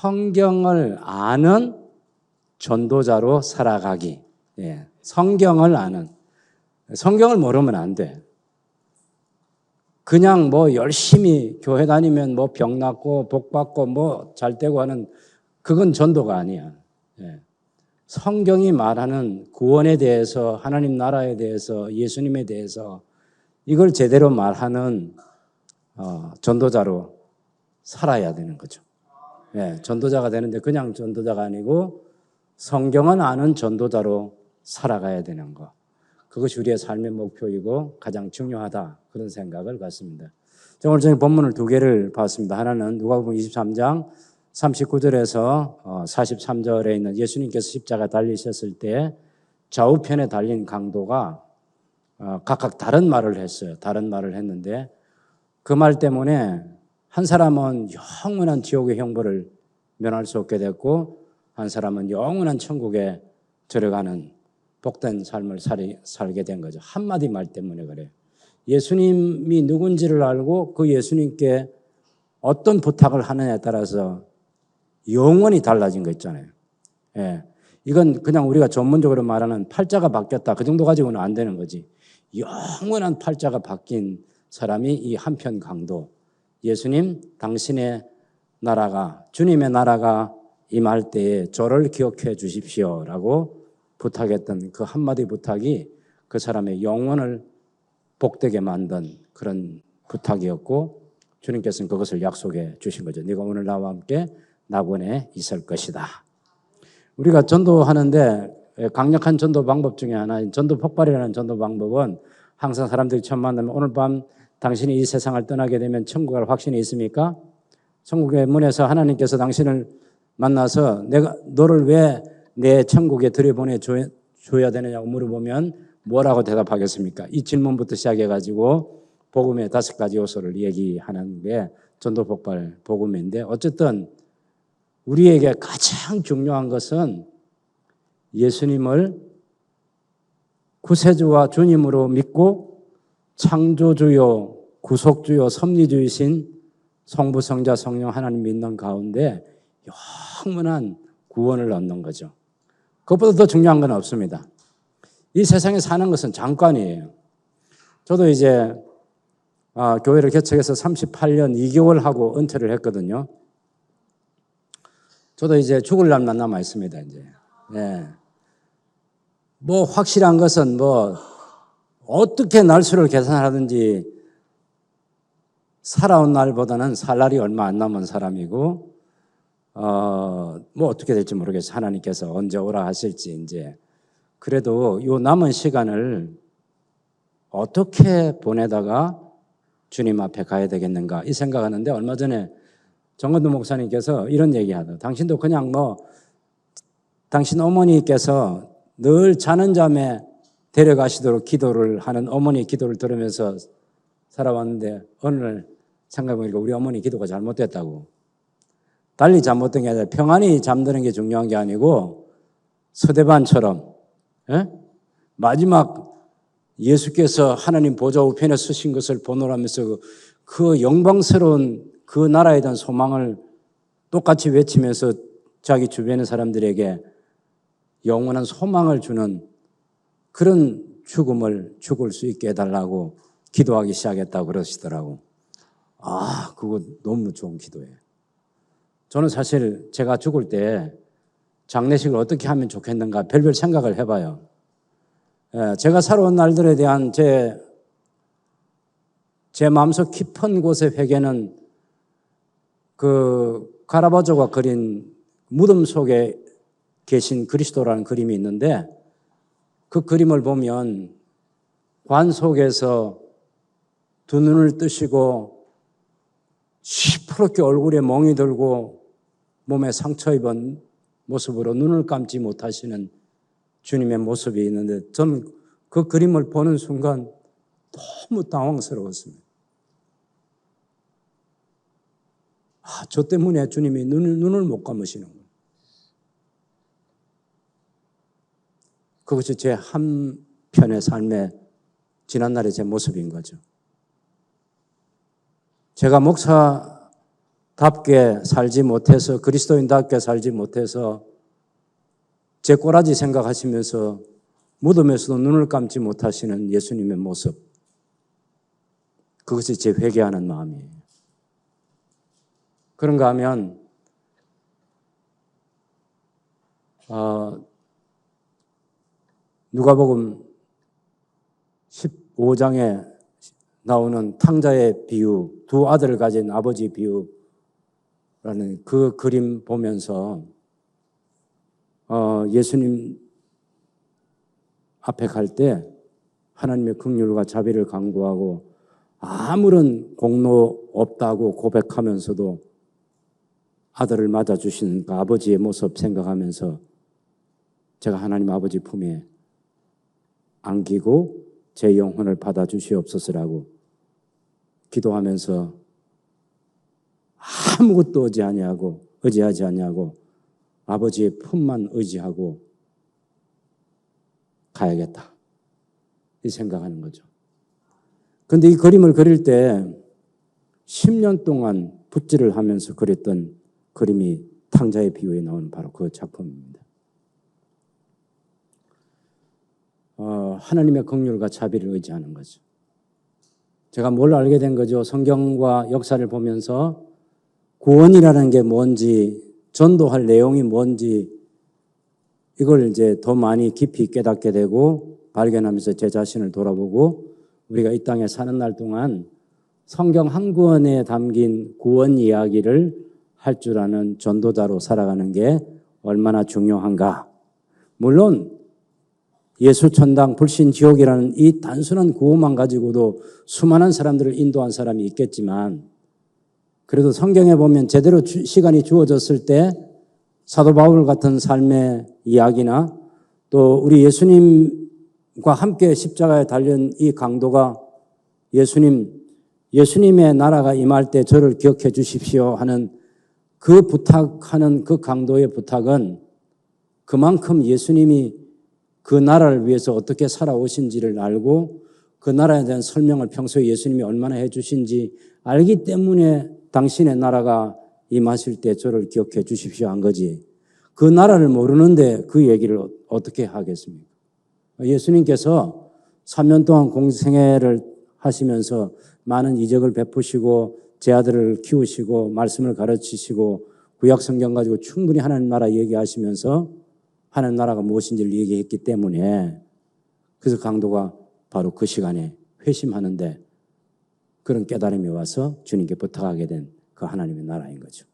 성경을 아는 전도자로 살아가기. 예, 성경을 아는. 성경을 모르면 안 돼. 그냥 뭐 열심히 교회 다니면 뭐 병 낫고 복 받고 뭐 잘 되고 하는 그건 전도가 아니야. 예. 성경이 말하는 구원에 대해서 하나님 나라에 대해서 예수님에 대해서 이걸 제대로 말하는 전도자로 살아야 되는 거죠. 예, 전도자가 되는데 그냥 전도자가 아니고 성경은 아는 전도자로 살아가야 되는 거. 그것이 우리의 삶의 목표이고 가장 중요하다. 그런 생각을 갖습니다. 오늘 저희 본문을 두 개를 봤습니다. 하나는 누가복음 23장 39절에서 43절에 있는 예수님께서 십자가 달리셨을 때 좌우편에 달린 강도가 각각 다른 말을 했어요. 다른 말을 했는데 그 말 때문에 한 사람은 영원한 지옥의 형벌을 면할 수 없게 됐고 한 사람은 영원한 천국에 들어가는 복된 삶을 살게 된 거죠. 한마디 말 때문에 그래요. 예수님이 누군지를 알고 그 예수님께 어떤 부탁을 하느냐에 따라서 영원히 달라진 거 있잖아요. 예. 이건 그냥 우리가 전문적으로 말하는 팔자가 바뀌었다. 그 정도 가지고는 안 되는 거지. 영원한 팔자가 바뀐 사람이 이 한편 강도. 예수님, 당신의 나라가, 주님의 나라가 임할 때에 저를 기억해 주십시오라고 부탁했던 그 한마디 부탁이 그 사람의 영혼을 복되게 만든 그런 부탁이었고 주님께서는 그것을 약속해 주신 거죠. 네가 오늘 나와 함께 낙원에 있을 것이다. 우리가 전도하는데 강력한 전도 방법 중에 하나인 전도 폭발이라는 전도 방법은 항상 사람들이 처음 만나면 오늘 밤 당신이 이 세상을 떠나게 되면 천국 갈 확신이 있습니까? 천국의 문에서 하나님께서 당신을 만나서 내가 너를 왜 내 천국에 들여보내 줘야 되느냐고 물어보면 뭐라고 대답하겠습니까? 이 질문부터 시작해가지고 복음의 5가지 요소를 얘기하는 게 전도 폭발 복음인데 어쨌든 우리에게 가장 중요한 것은 예수님을 구세주와 주님으로 믿고 창조주요, 구속주요, 섭리주이신 성부, 성자, 성령 하나님 믿는 가운데 영원한 구원을 얻는 거죠. 그것보다 더 중요한 건 없습니다. 이 세상에 사는 것은 잠깐이에요. 저도 이제 교회를 개척해서 38년 2개월 하고 은퇴를 했거든요. 저도 이제 죽을 날만 남아 있습니다. 이제. 네. 뭐 확실한 것은 뭐 어떻게 날수를 계산하든지 살아온 날보다는 살 날이 얼마 안 남은 사람이고 뭐 어떻게 될지 모르겠어요. 하나님께서 언제 오라 하실지 이제. 그래도 요 남은 시간을 어떻게 보내다가 주님 앞에 가야 되겠는가 이 생각하는데 얼마 전에 정건도 목사님께서 이런 얘기하더라고요. 당신도 그냥 뭐 당신 어머니께서 늘 자는 잠에 데려가시도록 기도를 하는 어머니 기도를 들으면서 살아왔는데 어느 날 생각해보니까 우리 어머니 기도가 잘못됐다고. 달리 잘못된 게 아니라 평안히 잠드는 게 중요한 게 아니고 서대반처럼 마지막 예수께서 하나님 보좌 우편에 서신 것을 보노라면서 그 영광스러운 그 나라에 대한 소망을 똑같이 외치면서 자기 주변의 사람들에게 영원한 소망을 주는 그런 죽음을 죽을 수 있게 해달라고 기도하기 시작했다고 그러시더라고. 그거 너무 좋은 기도예요. 저는 사실 제가 죽을 때 장례식을 어떻게 하면 좋겠는가 별별 생각을 해봐요. 제가 살아온 날들에 대한 제 마음속 깊은 곳의 회개는 그 카라바조가 그린 무덤 속에 계신 그리스도라는 그림이 있는데 그 그림을 보면 관 속에서 두 눈을 뜨시고 시퍼렇게 얼굴에 멍이 들고 몸에 상처 입은 모습으로 눈을 감지 못하시는 주님의 모습이 있는데 저는 그 그림을 보는 순간 너무 당황스러웠습니다. 저 때문에 주님이 눈을 못 감으시는구나. 그것이 제 한편의 삶의 지난날의 제 모습인 거죠. 제가 목사 답게 살지 못해서, 그리스도인답게 살지 못해서 제 꼬라지 생각하시면서 무덤에서도 눈을 감지 못하시는 예수님의 모습, 그것이 제 회개하는 마음이에요. 그런가 하면 누가복음 15장에 나오는 탕자의 비유, 두 아들을 가진 아버지 비유라는 그 그림 보면서 예수님 앞에 갈 때 하나님의 긍휼과 자비를 강구하고 아무런 공로 없다고 고백하면서도 아들을 맞아주시는 그 아버지의 모습 생각하면서 제가 하나님 아버지 품에 안기고 제 영혼을 받아주시옵소서라고 기도하면서 아무것도 의지하지 아니하고 아버지의 품만 의지하고 가야겠다, 이 생각하는 거죠. 그런데 이 그림을 그릴 때 10년 동안 붓질을 하면서 그렸던 그림이 탕자의 비유에 나오는 바로 그 작품입니다. 하나님의 긍휼과 자비를 의지하는 거죠. 제가 뭘 알게 된 거죠? 성경과 역사를 보면서 구원이라는 게 뭔지, 전도할 내용이 뭔지, 이걸 이제 더 많이 깊이 깨닫게 되고 발견하면서 제 자신을 돌아보고 우리가 이 땅에 사는 날 동안 성경 한 권에 담긴 구원 이야기를 할 줄 아는 전도자로 살아가는 게 얼마나 중요한가. 물론 예수 천당 불신 지옥이라는 이 단순한 구호만 가지고도 수많은 사람들을 인도한 사람이 있겠지만, 그래도 성경에 보면 제대로 시간이 주어졌을 때 사도 바울 같은 삶의 이야기나 또 우리 예수님과 함께 십자가에 달린 이 강도가 예수님의 나라가 임할 때 저를 기억해 주십시오 하는 그 부탁하는 그 강도의 부탁은 그만큼 예수님이 그 나라를 위해서 어떻게 살아오신지를 알고 그 나라에 대한 설명을 평소에 예수님이 얼마나 해 주신지 알기 때문에 당신의 나라가 임하실 때 저를 기억해 주십시오 한 거지. 그 나라를 모르는데 그 얘기를 어떻게 하겠습니까? 예수님께서 3년 동안 공생애를 하시면서 많은 이적을 베푸시고 제 아들을 키우시고 말씀을 가르치시고 구약 성경 가지고 충분히 하나님 나라 얘기하시면서 하나님 나라가 무엇인지를 얘기했기 때문에 그래서 강도가 바로 그 시간에 회심하는데 그런 깨달음이 와서 주님께 부탁하게 된 그 하나님의 나라인 거죠.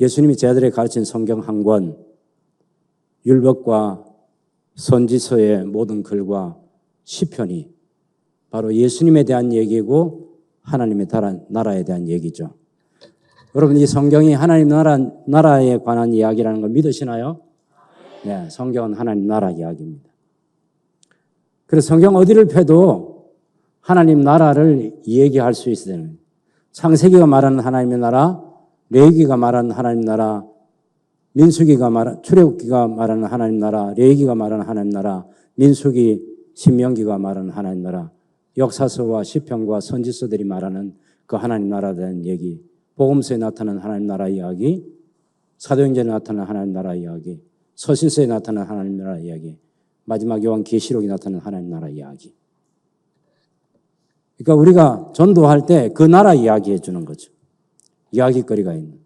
예수님이 제 아들에게 가르친 성경 한 권, 율법과 선지서의 모든 글과 시편이 바로 예수님에 대한 얘기고 하나님의 나라에 대한 얘기죠. 여러분, 이 성경이 하나님 나라에 관한 이야기라는 걸 믿으시나요? 네, 성경은 하나님 나라 이야기입니다. 그래서 성경 어디를 펴도 하나님 나라를 얘기할 수 있어야 되는 거예요. 창세기가 말하는 하나님의 나라, 레위기가 말하는 하나님 나라, 출애굽기가 말하는 하나님 나라, 레위기가 말하는 하나님 나라, 민수기, 신명기가 말하는 하나님 나라, 역사서와 시편과 선지서들이 말하는 그 하나님 나라에 대한 얘기, 복음서에 나타나는 하나님 나라 이야기, 사도행전에 나타나는 하나님 나라 이야기, 서신서에 나타나는 하나님 나라 이야기, 마지막 요한 계시록에 나타나는 하나님 나라 이야기. 그러니까 우리가 전도할 때 그 나라 이야기해 주는 거죠. 이야기거리가 있는.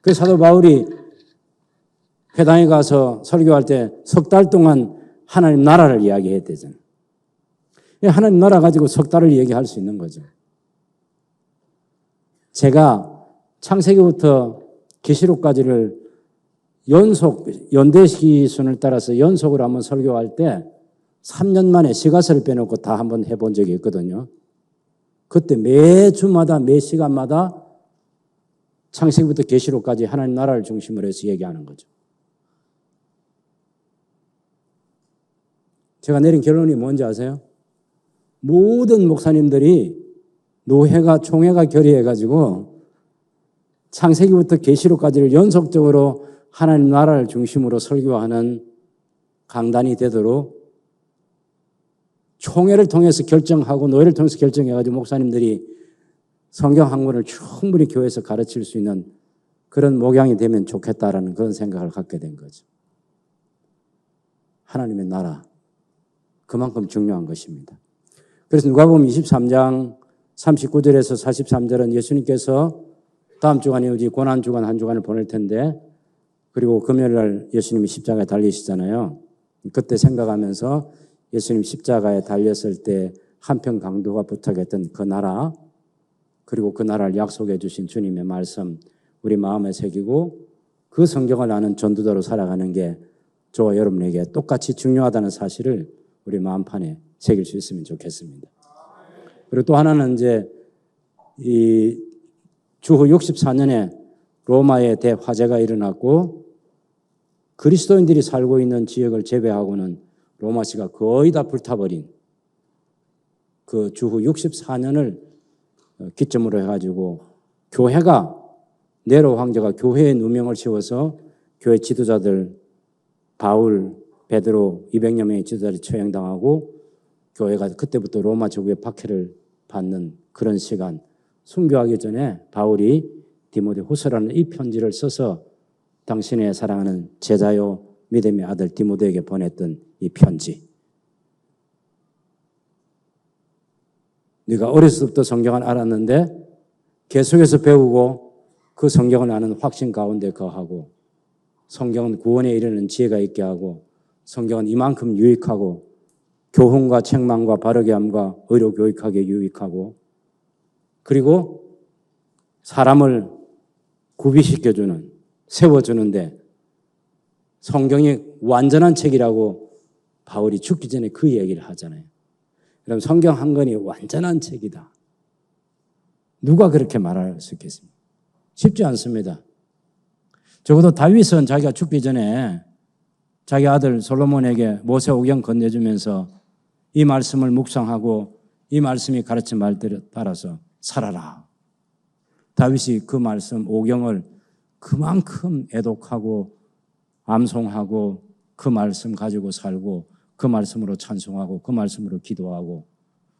그래서 사도 바울이 회당에 가서 설교할 때 석 달 동안 하나님 나라를 이야기해야 되잖아요. 하나님 나라 가지고 석 달을 얘기할 수 있는 거죠. 제가 창세기부터 계시록까지를 연대기순을 따라서 연속으로 한번 설교할 때 3년 만에 시가서를 빼놓고 다 한번 해본 적이 있거든요. 그때 매주마다 매 시간마다 창세기부터 계시록까지 하나님 나라를 중심으로 해서 얘기하는 거죠. 제가 내린 결론이 뭔지 아세요? 모든 목사님들이 총회가 결의해가지고 창세기부터 계시록까지를 연속적으로 하나님 나라를 중심으로 설교하는 강단이 되도록 총회를 통해서 결정하고 노예를 통해서 결정해가지고 목사님들이 성경 한 권을 충분히 교회에서 가르칠 수 있는 그런 목양이 되면 좋겠다라는 그런 생각을 갖게 된 거죠. 하나님의 나라, 그만큼 중요한 것입니다. 그래서 누가복음 23장 39절에서 43절은 예수님께서 다음 주간이 우리 고난주간 한 주간을 보낼 텐데, 그리고 금요일 날 예수님이 십자가에 달리시잖아요. 그때 생각하면서 예수님 십자가에 달렸을 때 한편 강도가 부탁했던 그 나라, 그리고 그 나라를 약속해 주신 주님의 말씀 우리 마음에 새기고 그 성경을 아는 전도자로 살아가는 게 저와 여러분에게 똑같이 중요하다는 사실을 우리 마음판에 새길 수 있으면 좋겠습니다. 그리고 또 하나는 이제 이 주후 64년에 로마의 대화재가 일어났고 그리스도인들이 살고 있는 지역을 제외하고는 로마시가 거의 다 불타버린 그 주후 64년을 기점으로 해가지고 교회가 네로 황제가 교회의 누명을 씌워서 교회 지도자들 바울, 베드로 200여 명의 지도자들이 처형당하고 교회가 그때부터 로마 제국의 박해를 받는 그런 시간, 순교하기 전에 바울이 디모데후서라는 이 편지를 써서 당신의 사랑하는 제자요 믿음의 아들 디모데에게 보냈던 이 편지. 네가 어렸을 때부터 성경을 알았는데 계속해서 배우고 그 성경을 아는 확신 가운데 거하고 성경은 구원에 이르는 지혜가 있게 하고 성경은 이만큼 유익하고 교훈과 책망과 바르게 함과 의로 교육하게 유익하고 그리고 사람을 구비시켜주는 세워주는데 성경이 완전한 책이라고 바울이 죽기 전에 그 얘기를 하잖아요. 그럼 성경 한 권이 완전한 책이다. 누가 그렇게 말할 수 있겠습니까? 쉽지 않습니다. 적어도 다윗은 자기가 죽기 전에 자기 아들 솔로몬에게 모세오경 건네주면서 이 말씀을 묵상하고 이 말씀이 가르친 말들에 따라서 살아라. 다윗이 그 말씀 오경을 그만큼 애독하고 암송하고 그 말씀 가지고 살고 그 말씀으로 찬송하고 그 말씀으로 기도하고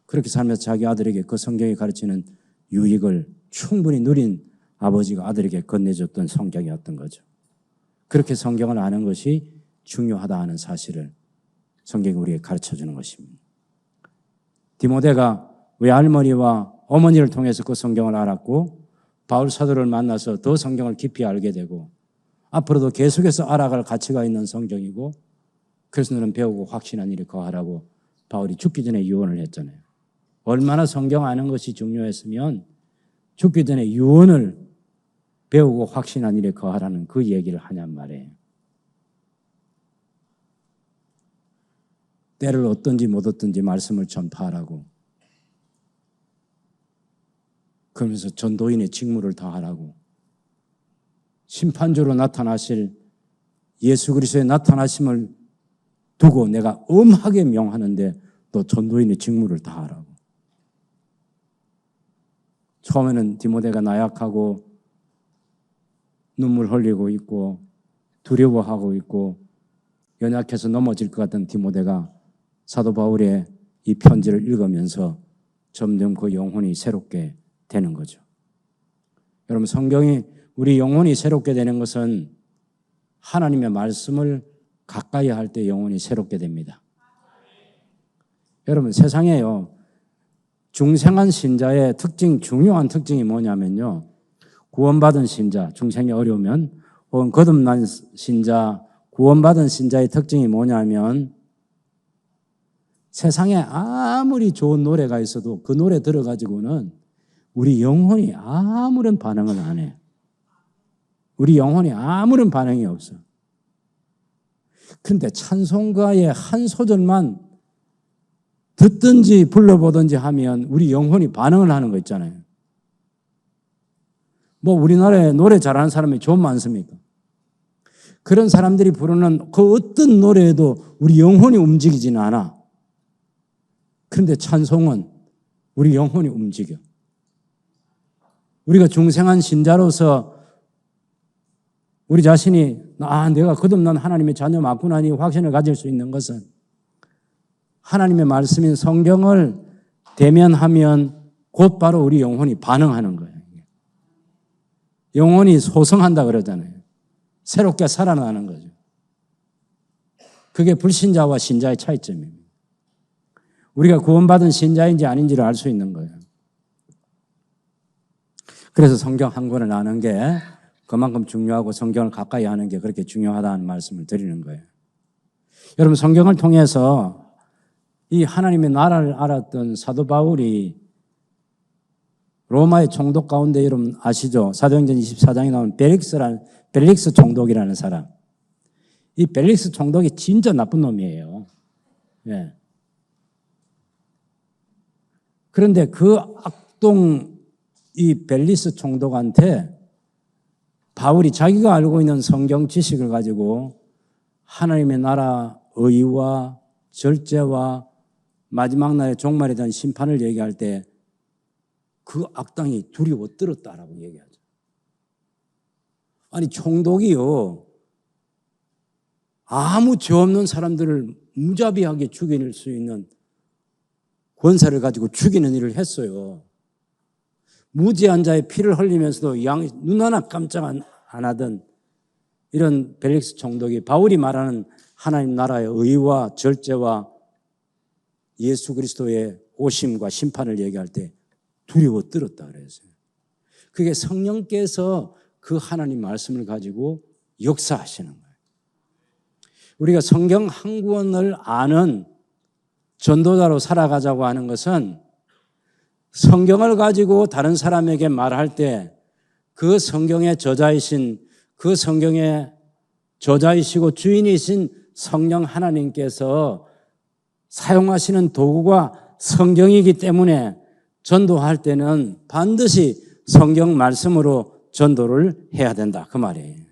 그렇게 살면서 자기 아들에게 그 성경이 가르치는 유익을 충분히 누린 아버지가 아들에게 건네줬던 성경이었던 거죠. 그렇게 성경을 아는 것이 중요하다 하는 사실을 성경이 우리에게 가르쳐주는 것입니다. 디모데가 외할머니와 어머니를 통해서 그 성경을 알았고 바울 사도를 만나서 더 성경을 깊이 알게 되고 앞으로도 계속해서 알아갈 가치가 있는 성경이고 그래서 너는 배우고 확신한 일을 거하라고 바울이 죽기 전에 유언을 했잖아요. 얼마나 성경 아는 것이 중요했으면 죽기 전에 유언을 배우고 확신한 일에 거하라는 그 얘기를 하냔 말이에요. 때를 얻든지 못 얻든지 말씀을 전파하라고. 그러면서 전도인의 직무를 다하라고. 심판주로 나타나실 예수 그리스도의 나타나심을 두고 내가 엄하게 명하는데 또 전도인의 직무를 다하라고. 처음에는 디모데가 나약하고 눈물 흘리고 있고 두려워하고 있고 연약해서 넘어질 것 같은 디모데가 사도 바울의 이 편지를 읽으면서 점점 그 영혼이 새롭게 되는 거죠. 여러분 성경이 우리 영혼이 새롭게 되는 것은 하나님의 말씀을 가까이 할 때 영혼이 새롭게 됩니다. 여러분 세상에요. 중생한 신자의 특징, 중요한 특징이 뭐냐면요. 구원받은 신자, 중생이 어려우면 혹은 거듭난 신자, 구원받은 신자의 특징이 뭐냐면 세상에 아무리 좋은 노래가 있어도 그 노래 들어가지고는 우리 영혼이 아무런 반응을 안 해요. 우리 영혼이 아무런 반응이 없어. 그런데 찬송가의 한 소절만 듣든지 불러보든지 하면 우리 영혼이 반응을 하는 거 있잖아요. 뭐 우리나라에 노래 잘하는 사람이 좀 많습니까? 그런 사람들이 부르는 그 어떤 노래에도 우리 영혼이 움직이지는 않아. 그런데 찬송은 우리 영혼이 움직여. 우리가 중생한 신자로서 우리 자신이 내가 거듭난 하나님의 자녀 맞구나니 확신을 가질 수 있는 것은 하나님의 말씀인 성경을 대면하면 곧바로 우리 영혼이 반응하는 거예요. 영혼이 소성한다 그러잖아요. 새롭게 살아나는 거죠. 그게 불신자와 신자의 차이점입니다. 우리가 구원받은 신자인지 아닌지를 알 수 있는 거예요. 그래서 성경 한 권을 아는 게 그만큼 중요하고 성경을 가까이 하는 게 그렇게 중요하다는 말씀을 드리는 거예요. 여러분, 성경을 통해서 이 하나님의 나라를 알았던 사도 바울이 로마의 총독 가운데 여러분 아시죠? 사도행전 24장에 나오는 벨릭스 총독이라는 사람. 이 벨릭스 총독이 진짜 나쁜 놈이에요. 예. 그런데 그 악동 이 벨릭스 총독한테 바울이 자기가 알고 있는 성경 지식을 가지고 하나님의 나라 의와 절제와 마지막 날의 종말에 대한 심판을 얘기할 때 그 악당이 두려워 떨었다라고 얘기하죠. 아니, 총독이요, 아무 죄 없는 사람들을 무자비하게 죽일 수 있는 권세를 가지고 죽이는 일을 했어요. 무지한 자의 피를 흘리면서도 눈 하나 깜짝 안 하던 이런 벨릭스 총독이 바울이 말하는 하나님 나라의 의와 절제와 예수 그리스도의 오심과 심판을 얘기할 때 두려워 떨었다 그랬어요. 그게 성령께서 그 하나님 말씀을 가지고 역사하시는 거예요. 우리가 성경 한 권을 아는 전도자로 살아가자고 하는 것은 성경을 가지고 다른 사람에게 말할 때 그 성경의 저자이신 그 성경의 저자이시고 주인이신 성령 하나님께서 사용하시는 도구가 성경이기 때문에 전도할 때는 반드시 성경 말씀으로 전도를 해야 된다. 그 말이에요.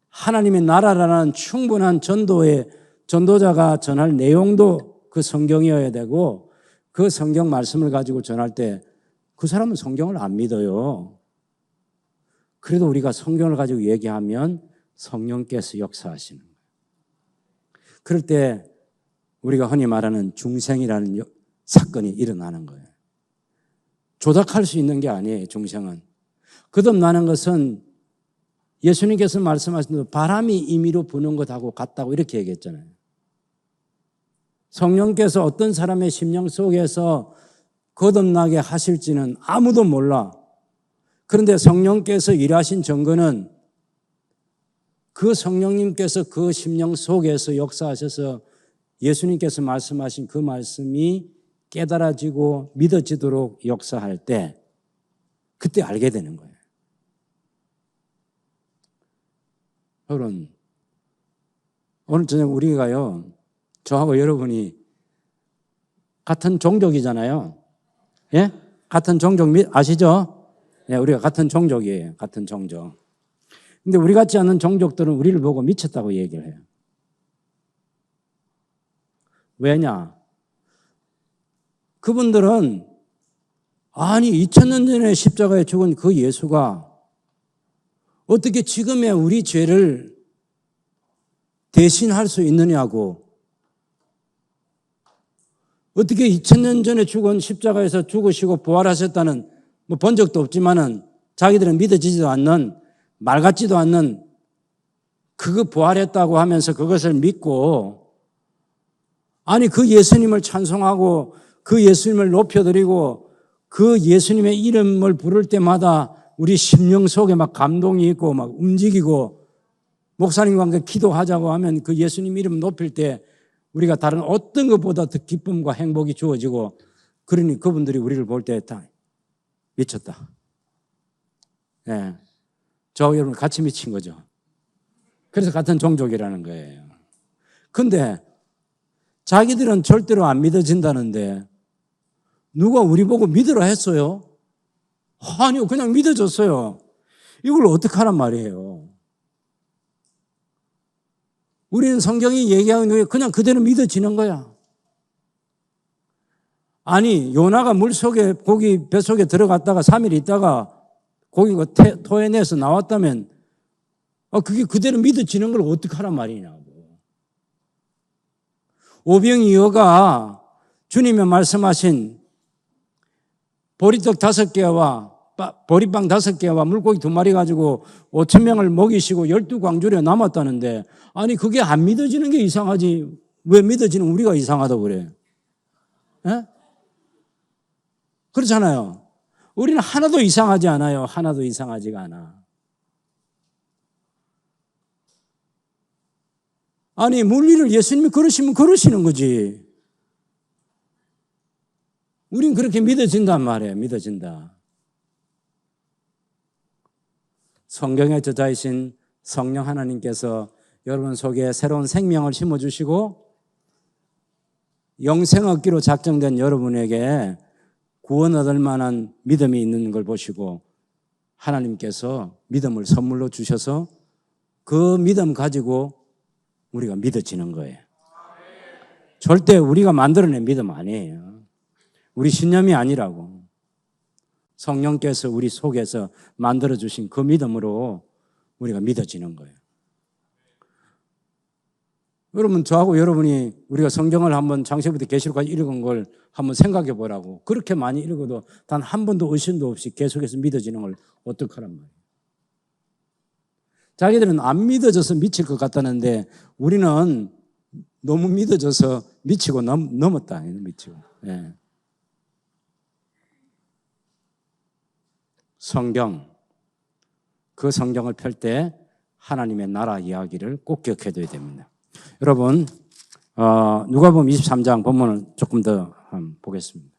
하나님의 나라라는 충분한 전도자가 전할 내용도 그 성경이어야 되고 그 성경 말씀을 가지고 전할 때 그 사람은 성경을 안 믿어요. 그래도 우리가 성경을 가지고 얘기하면 성령께서 역사하시는 거예요. 그럴 때 우리가 흔히 말하는 중생이라는 사건이 일어나는 거예요. 조작할 수 있는 게 아니에요, 중생은. 거듭나는 것은 예수님께서 말씀하신 대로 바람이 임의로 부는 것하고 같다고 이렇게 얘기했잖아요. 성령께서 어떤 사람의 심령 속에서 거듭나게 하실지는 아무도 몰라. 그런데 성령께서 일하신 증거는 그 성령님께서 그 심령 속에서 역사하셔서 예수님께서 말씀하신 그 말씀이 깨달아지고 믿어지도록 역사할 때 그때 알게 되는 거예요. 여러분, 오늘 저녁 우리가요, 저하고 여러분이 같은 종족이잖아요. 예? 같은 종족 아시죠? 예, 우리가 같은 종족이에요. 같은 종족. 근데 우리 같지 않은 종족들은 우리를 보고 미쳤다고 얘기를 해요. 왜냐? 그분들은 아니 2000년 전에 십자가에 죽은 그 예수가 어떻게 지금의 우리 죄를 대신할 수 있느냐고, 어떻게 2000년 전에 죽은 십자가에서 죽으시고 부활하셨다는 뭐 본 적도 없지만은 자기들은 믿어지지도 않는 말 같지도 않는 그거 부활했다고 하면서 그것을 믿고, 아니 그 예수님을 찬송하고 그 예수님을 높여드리고 그 예수님의 이름을 부를 때마다 우리 심령 속에 막 감동이 있고 막 움직이고, 목사님과 함께 기도하자고 하면 그 예수님 이름 높일 때 우리가 다른 어떤 것보다 더 기쁨과 행복이 주어지고, 그러니 그분들이 우리를 볼 때 다 미쳤다. 예. 저 여러분 같이 미친 거죠. 그래서 같은 종족이라는 거예요. 근데 자기들은 절대로 안 믿어진다는데 누가 우리 보고 믿으라 했어요? 아니요, 그냥 믿어줬어요. 이걸 어떻게 하란 말이에요? 우리는 성경이 얘기하는 게 그냥 그대로 믿어지는 거야. 아니, 요나가 물속에, 고기 뱃속에 들어갔다가 3일 있다가 고기가 토해내서 나왔다면 그게 그대로 믿어지는 걸 어떻게 하란 말이냐고. 오병이어가 주님의 말씀하신 보리떡 5개와 보리빵 5개와 물고기 2마리 가지고 5,000명을 먹이시고 12광주려 남았다는데, 아니 그게 안 믿어지는 게 이상하지 왜 믿어지는 우리가 이상하다고 그래? 예? 그렇잖아요. 우리는 하나도 이상하지 않아요. 하나도 이상하지가 않아. 아니 물리를 예수님이 걸으시면 걸으시는 거지. 우린 그렇게 믿어진단 말이에요. 믿어진다. 성경에 저자이신 성령 하나님께서 여러분 속에 새로운 생명을 심어주시고 영생 얻기로 작정된 여러분에게 구원 얻을 만한 믿음이 있는 걸 보시고 하나님께서 믿음을 선물로 주셔서 그 믿음 가지고 우리가 믿어지는 거예요. 절대 우리가 만들어낸 믿음 아니에요. 우리 신념이 아니라고. 성령께서 우리 속에서 만들어주신 그 믿음으로 우리가 믿어지는 거예요. 여러분, 저하고 여러분이 우리가 성경을 한번 창세기부터 계시록까지 읽은 걸 한번 생각해 보라고. 그렇게 많이 읽어도 단 한 번도 의심도 없이 계속해서 믿어지는 걸 어떡하란 말이에요. 자기들은 안 믿어져서 미칠 것 같다는데 우리는 너무 믿어져서 미치고 넘었다. 미치고. 예. 성경, 그 성경을 펼 때 하나님의 나라 이야기를 꼭 기억해둬야 됩니다. 여러분, 누가복음 23장 본문을 조금 더 한번 보겠습니다.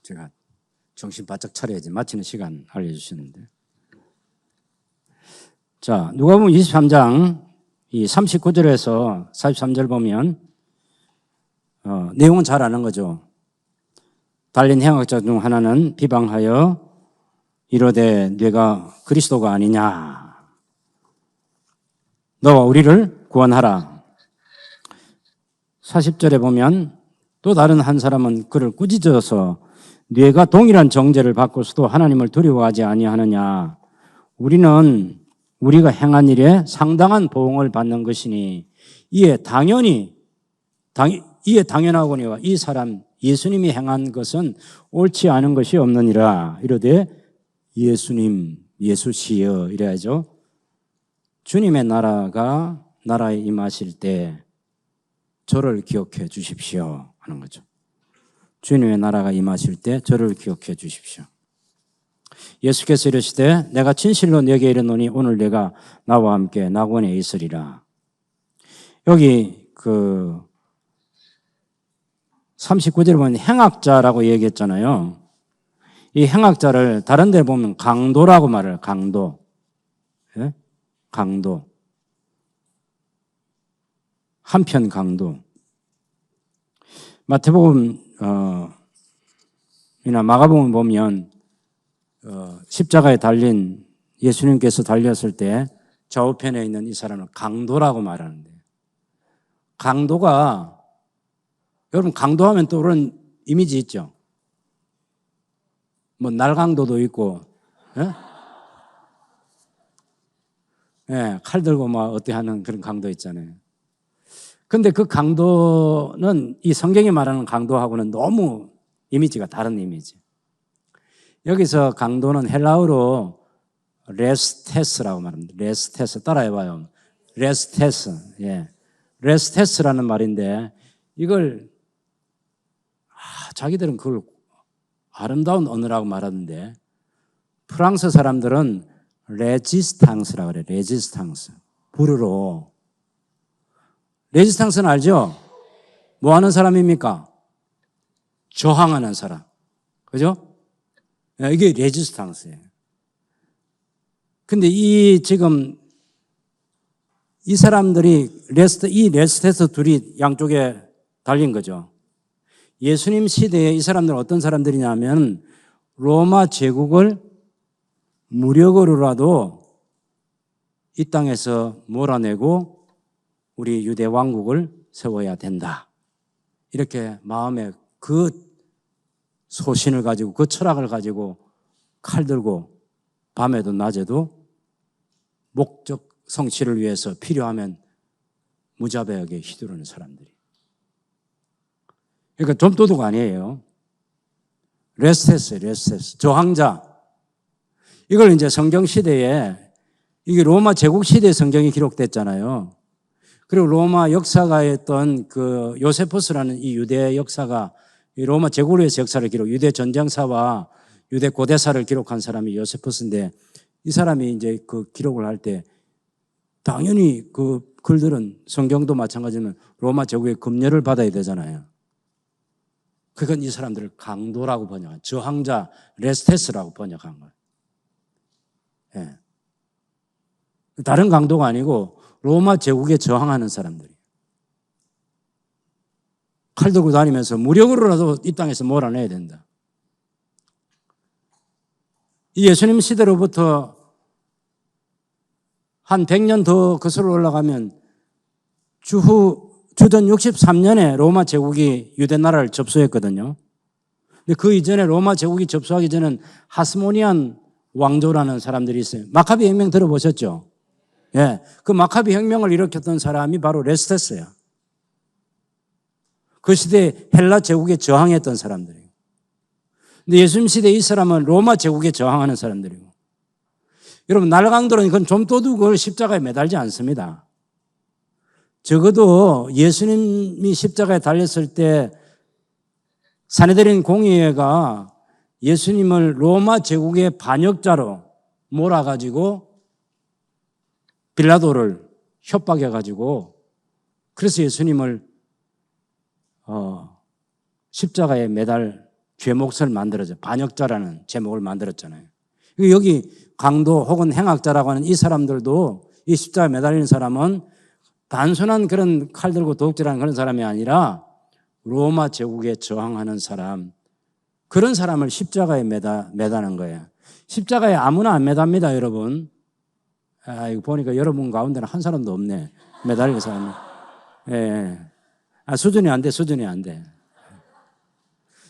제가 정신 바짝 차려야지 마치는 시간 알려주셨는데. 자, 누가복음 23장 이 39절에서 43절 보면 내용은 잘 아는 거죠. 달린 행악자 중 하나는 비방하여 이르되 네가 그리스도가 아니냐, 너와 우리를 구원하라. 40절에 보면 또 다른 한 사람은 그를 꾸짖어서 네가 동일한 정죄를 받고서도 하나님을 두려워하지 아니하느냐, 우리는 우리가 행한 일에 상당한 보응을 받는 것이니 이에 당연하거니와 이 사람 예수님이 행한 것은 옳지 않은 것이 없느니라. 이르되 예수님, 예수시여 이래야죠. 주님의 나라에 임하실 때 저를 기억해 주십시오 하는 거죠. 주님의 나라가 임하실 때 저를 기억해 주십시오. 예수께서 이르시되 내가 진실로 네게 이르노니 오늘 내가 나와 함께 낙원에 있으리라. 여기 39절에 보면 행악자라고 얘기했잖아요. 이 행악자를 다른 데 보면 강도라고 말해요. 강도. 예? 강도. 한편 강도. 마태복음 이나 마가복음 보면 십자가에 달린 예수님께서 달렸을 때 좌우편에 있는 이 사람을 강도라고 말하는데, 강도가 여러분 강도하면 떠오르는 이미지 있죠. 뭐 날강도도 있고, 예? 예, 칼 들고 막 어떻게 하는 그런 강도 있잖아요. 근데 그 강도는 이 성경이 말하는 강도하고는 너무 이미지가 다른 이미지. 여기서 강도는 헬라어로 레스테스라고 말합니다. 레스테스 따라해봐요. 레스테스. 예, 레스테스라는 말인데 이걸 자기들은 그걸 아름다운 언어라고 말하는데 프랑스 사람들은 레지스탕스라고 그래요. 레지스탕스. 불으로. 레지스탕스는 알죠? 뭐 하는 사람입니까? 저항하는 사람. 그죠? 이게 레지스탕스예요. 근데 지금 이 사람들이 이 레스테스 둘이 양쪽에 달린 거죠. 예수님 시대에 이 사람들은 어떤 사람들이냐면 로마 제국을 무력으로라도 이 땅에서 몰아내고 우리 유대 왕국을 세워야 된다. 이렇게 마음에 그 소신을 가지고 그 철학을 가지고 칼 들고 밤에도 낮에도 목적 성취를 위해서 필요하면 무자비하게 휘두르는 사람들이. 그러니까 좀도둑 아니에요. 레스테스, 저항자. 이걸 이제 성경 시대에, 이게 로마 제국 시대에 성경이 기록됐잖아요. 그리고 로마 역사가였던 그 요세푸스라는 이 유대 역사가 이 로마 제국을 위해서 역사를 유대 전쟁사와 유대 고대사를 기록한 사람이 요세푸스인데, 이 사람이 이제 그 기록을 할 때 당연히 그 글들은 성경도 마찬가지면 로마 제국의 검열을 받아야 되잖아요. 그건 이 사람들을 강도라고 번역한, 저항자 레스테스라고 번역한 거예요. 예. 다른 강도가 아니고 로마 제국에 저항하는 사람들이. 칼 들고 다니면서 무력으로라도 이 땅에서 몰아내야 된다. 이 예수님 시대로부터 한 100년 더 거슬러 올라가면 주전 63년에 로마 제국이 유대 나라를 접수했거든요. 근데 그 이전에 로마 제국이 접수하기 전에는 하스모니안 왕조라는 사람들이 있어요. 마카비 혁명 들어보셨죠? 예. 그 마카비 혁명을 일으켰던 사람이 바로 레스테스예요. 그 시대에 헬라 제국에 저항했던 사람들이에요. 근데 예수님 시대에 이 사람은 로마 제국에 저항하는 사람들이고. 여러분, 날강도는 그건 좀도둑을 십자가에 매달지 않습니다. 적어도 예수님이 십자가에 달렸을 때 산헤드린 공의회가 예수님을 로마 제국의 반역자로 몰아가지고 빌라도를 협박해가지고 그래서 예수님을 십자가에 매달 죄목을 만들어서 반역자라는 제목을 만들었잖아요. 여기 강도 혹은 행악자라고 하는 이 사람들도 이 십자가에 매달리는 사람은 단순한 그런 칼 들고 도둑질하는 그런 사람이 아니라 로마 제국에 저항하는 사람, 그런 사람을 십자가에 매다는 거예요. 십자가에 아무나 안 매답니다, 여러분. 이거 보니까 여러분 가운데는 한 사람도 없네. 매달릴 사람이. 예. 수준이 안 돼.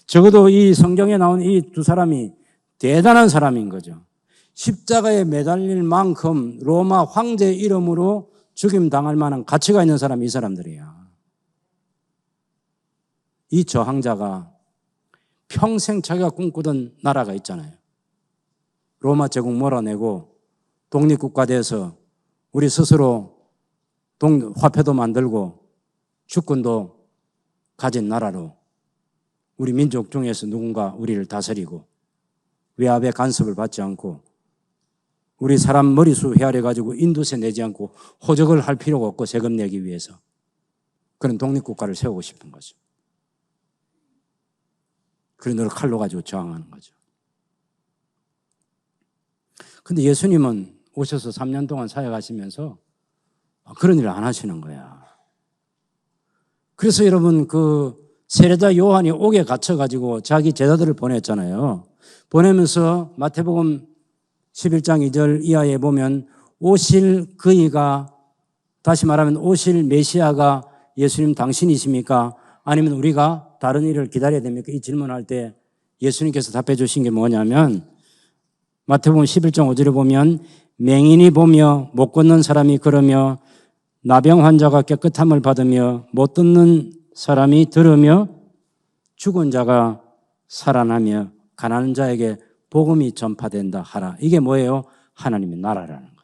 적어도 이 성경에 나온 이 두 사람이 대단한 사람인 거죠. 십자가에 매달릴 만큼 로마 황제 이름으로 죽임 당할 만한 가치가 있는 사람이 이 사람들이야. 이 저항자가 평생 자기가 꿈꾸던 나라가 있잖아요. 로마 제국 몰아내고 독립국가 돼서 우리 스스로 화폐도 만들고 주권도 가진 나라로 우리 민족 중에서 누군가 우리를 다스리고 외압의 간섭을 받지 않고 우리 사람 머리수 헤아려가지고 인도세 내지 않고 호적을 할 필요가 없고 세금 내기 위해서 그런 독립국가를 세우고 싶은 거죠. 그런 걸 칼로 가지고 저항하는 거죠. 근데 예수님은 오셔서 3년 동안 사역하시면서 그런 일을 안 하시는 거야. 그래서 여러분 그 세례자 요한이 옥에 갇혀가지고 자기 제자들을 보냈잖아요. 보내면서 마태복음 11장 2절 이하에 보면 오실 그이가, 다시 말하면 오실 메시아가 예수님 당신이십니까? 아니면 우리가 다른 일을 기다려야 됩니까? 이 질문할 때 예수님께서 답해 주신 게 뭐냐면 마태복음 11장 5절에 보면 맹인이 보며 못 걷는 사람이 걸으며 나병 환자가 깨끗함을 받으며 못 듣는 사람이 들으며 죽은 자가 살아나며 가난한 자에게 복음이 전파된다 하라. 이게 뭐예요? 하나님의 나라라는 거예요.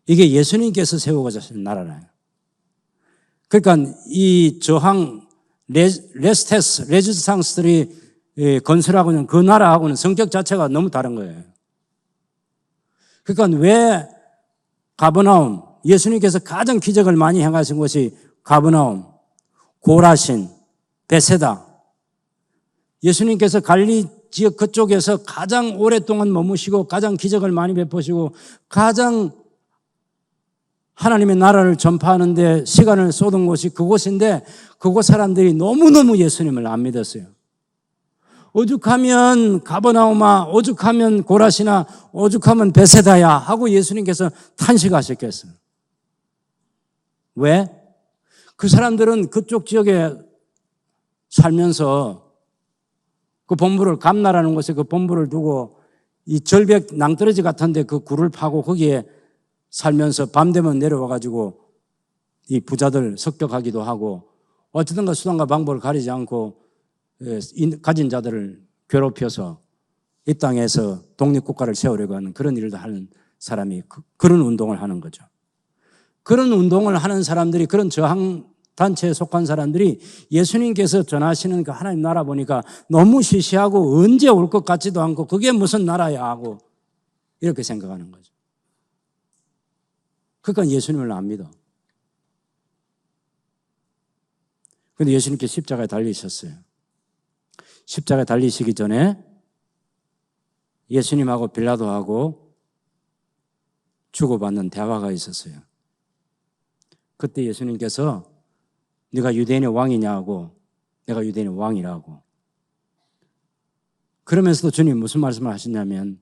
이게 예수님께서 세우고자 하신 나라라요. 그러니까 이 저항 레지스탕스들이 건설하고 있는 그 나라하고는 성격 자체가 너무 다른 거예요. 그러니까 왜 가버나움, 예수님께서 가장 기적을 많이 행하신 곳이 가버나움, 고라신, 베세다. 예수님께서 갈릴리 지역 그쪽에서 가장 오랫동안 머무시고 가장 기적을 많이 베푸시고 가장 하나님의 나라를 전파하는 데 시간을 쏟은 곳이 그곳인데 그곳 사람들이 너무너무 예수님을 안 믿었어요. 오죽하면 가버나움아, 오죽하면 고라시나, 오죽하면 베세다야 하고 예수님께서 탄식하셨겠어요. 왜? 그 사람들은 그쪽 지역에 살면서 그 본부를, 감나라는 곳에 그 본부를 두고 이 절벽 낭떠러지 같은데 그 굴을 파고 거기에 살면서 밤 되면 내려와가지고 이 부자들 습격하기도 하고 어쨌든가 수단과 방법을 가리지 않고 가진 자들을 괴롭혀서 이 땅에서 독립국가를 세우려고 하는 그런 일도 하는 사람이 그런 운동을 하는 거죠. 그런 운동을 하는 사람들이, 그런 저항 단체에 속한 사람들이 예수님께서 전하시는 그 하나님 나라 보니까 너무 시시하고 언제 올 것 같지도 않고 그게 무슨 나라야 하고 이렇게 생각하는 거죠. 그러니까 예수님을 안 믿어. 그런데 예수님께 십자가에 달리셨어요. 십자가에 달리시기 전에 예수님하고 빌라도하고 주고받는 대화가 있었어요. 그때 예수님께서 네가 유대인의 왕이냐고, 내가 유대인의 왕이라고. 그러면서도 주님 무슨 말씀을 하셨냐면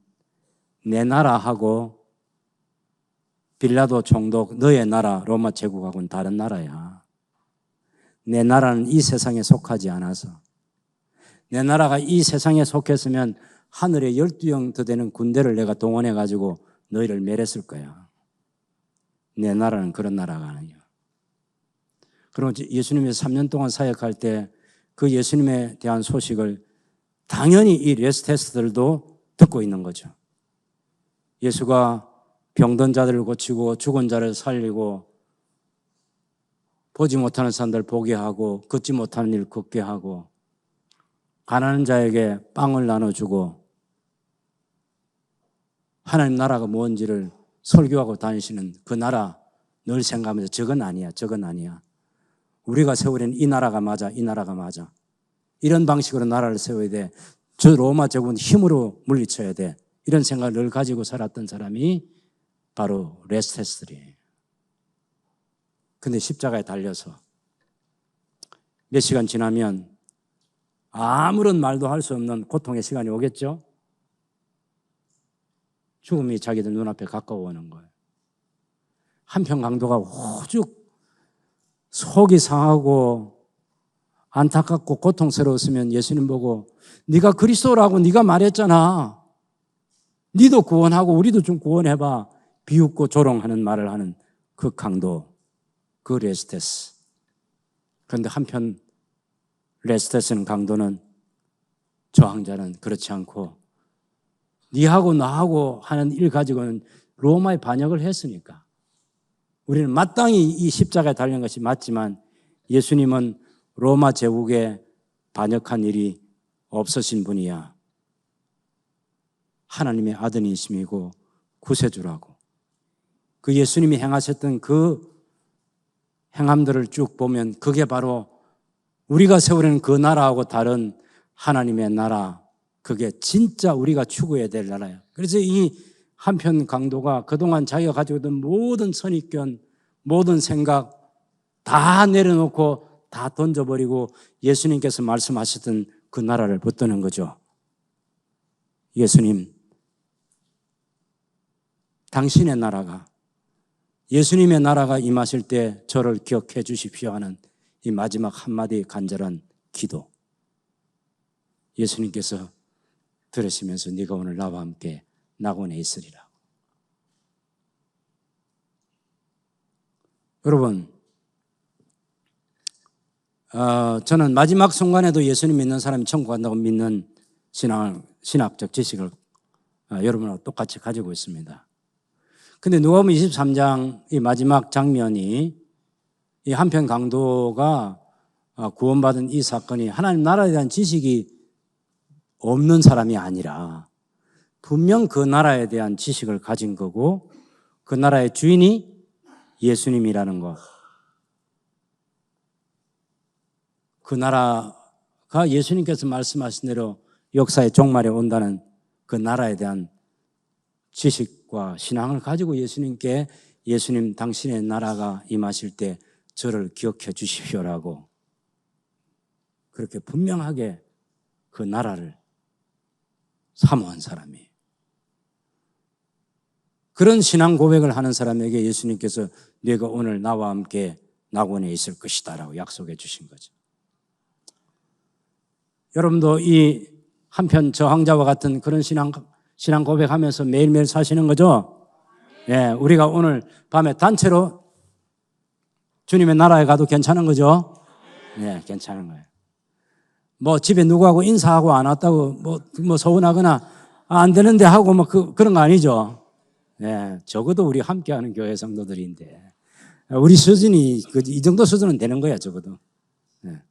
내 나라하고 빌라도 총독 너의 나라 로마 제국하고는 다른 나라야. 내 나라는 이 세상에 속하지 않아서. 내 나라가 이 세상에 속했으면 하늘에 12영 더 되는 군대를 내가 동원해가지고 너희를 멸했을 거야. 내 나라는 그런 나라가 아니야. 그리고 예수님이 3년 동안 사역할 때 그 예수님에 대한 소식을 당연히 이 레스테스들도 듣고 있는 거죠. 예수가 병든 자들을 고치고 죽은 자를 살리고 보지 못하는 사람들 보게 하고 걷지 못하는 일 걷게 하고 가난한 자에게 빵을 나눠주고 하나님 나라가 뭔지를 설교하고 다니시는 그 나라 늘 생각하면서 저건 아니야, 저건 아니야. 우리가 세우려는 이 나라가 맞아, 이 나라가 맞아. 이런 방식으로 나라를 세워야 돼. 저 로마 제국은 힘으로 물리쳐야 돼. 이런 생각을 늘 가지고 살았던 사람이 바로 레스테스들이에요. 근데 십자가에 달려서 몇 시간 지나면 아무런 말도 할 수 없는 고통의 시간이 오겠죠? 죽음이 자기들 눈앞에 가까워 오는 거예요. 한편 강도가 오죽 속이 상하고 안타깝고 고통스러웠으면 예수님 보고 네가 그리스도라고 네가 말했잖아. 네도 구원하고 우리도 좀 구원해봐. 비웃고 조롱하는 말을 하는 그 강도, 그 레스테스. 그런데 한편 레스테스는 강도는 저항자는 그렇지 않고 네하고 나하고 하는 일 가지고는 로마에 반역을 했으니까 우리는 마땅히 이 십자가에 달린 것이 맞지만 예수님은 로마 제국에 반역한 일이 없으신 분이야. 하나님의 아들이심이고 구세주라고. 그 예수님이 행하셨던 그 행함들을 쭉 보면 그게 바로 우리가 세우려는 그 나라하고 다른 하나님의 나라, 그게 진짜 우리가 추구해야 될 나라예요. 그래서 이 한편 강도가 그동안 자기가 가지고 있던 모든 선입견, 모든 생각 다 내려놓고 다 던져버리고 예수님께서 말씀하셨던 그 나라를 붙드는 거죠. 예수님, 당신의 나라가, 예수님의 나라가 임하실 때 저를 기억해 주십시오 하는 이 마지막 한마디 간절한 기도. 예수님께서 들으시면서 네가 오늘 나와 함께 낙원에 있으리라. 여러분, 저는 마지막 순간에도 예수님 믿는 사람이 천국 간다고 믿는 신학적 지식을 여러분하고 똑같이 가지고 있습니다. 근데 누가복음 23장 이 마지막 장면이 이 한편 강도가 구원받은 이 사건이 하나님 나라에 대한 지식이 없는 사람이 아니라 분명 그 나라에 대한 지식을 가진 거고 그 나라의 주인이 예수님이라는 것. 그 나라가 예수님께서 말씀하신 대로 역사의 종말에 온다는 그 나라에 대한 지식과 신앙을 가지고 예수님께 예수님 당신의 나라가 임하실 때 저를 기억해 주십시오라고 그렇게 분명하게 그 나라를 사모한 사람이에요. 그런 신앙 고백을 하는 사람에게 예수님께서 네가 오늘 나와 함께 낙원에 있을 것이다 라고 약속해 주신 거죠. 여러분도 이 한편 저항자와 같은 그런 신앙 고백하면서 매일매일 사시는 거죠? 예, 우리가 오늘 밤에 단체로 주님의 나라에 가도 괜찮은 거죠? 네, 괜찮은 거예요. 뭐 집에 누구하고 인사하고 안 왔다고 뭐 서운하거나 안 되는데 하고 뭐 그런 거 아니죠? 네, 적어도 우리 함께하는 교회 성도들인데 우리 수준이 이 정도 수준은 되는 거야, 적어도. 네.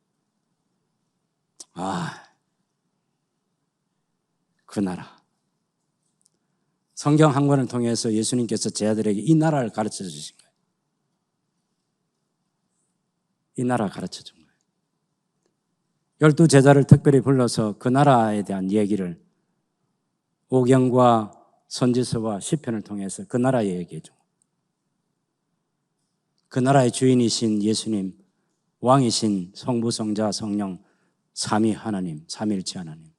그 나라. 성경 한 권을 통해서 예수님께서 제 아들에게 이 나라를 가르쳐 주신 거예요. 이 나라 가르쳐 준 거예요. 12 제자를 특별히 불러서 그 나라에 대한 얘기를 오경과 선지서와 시편을 통해서 그 나라 얘기해 준 거예요. 그 나라의 주인이신 예수님, 왕이신 성부, 성자, 성령, 삼위 하나님, 삼위일체 하나님,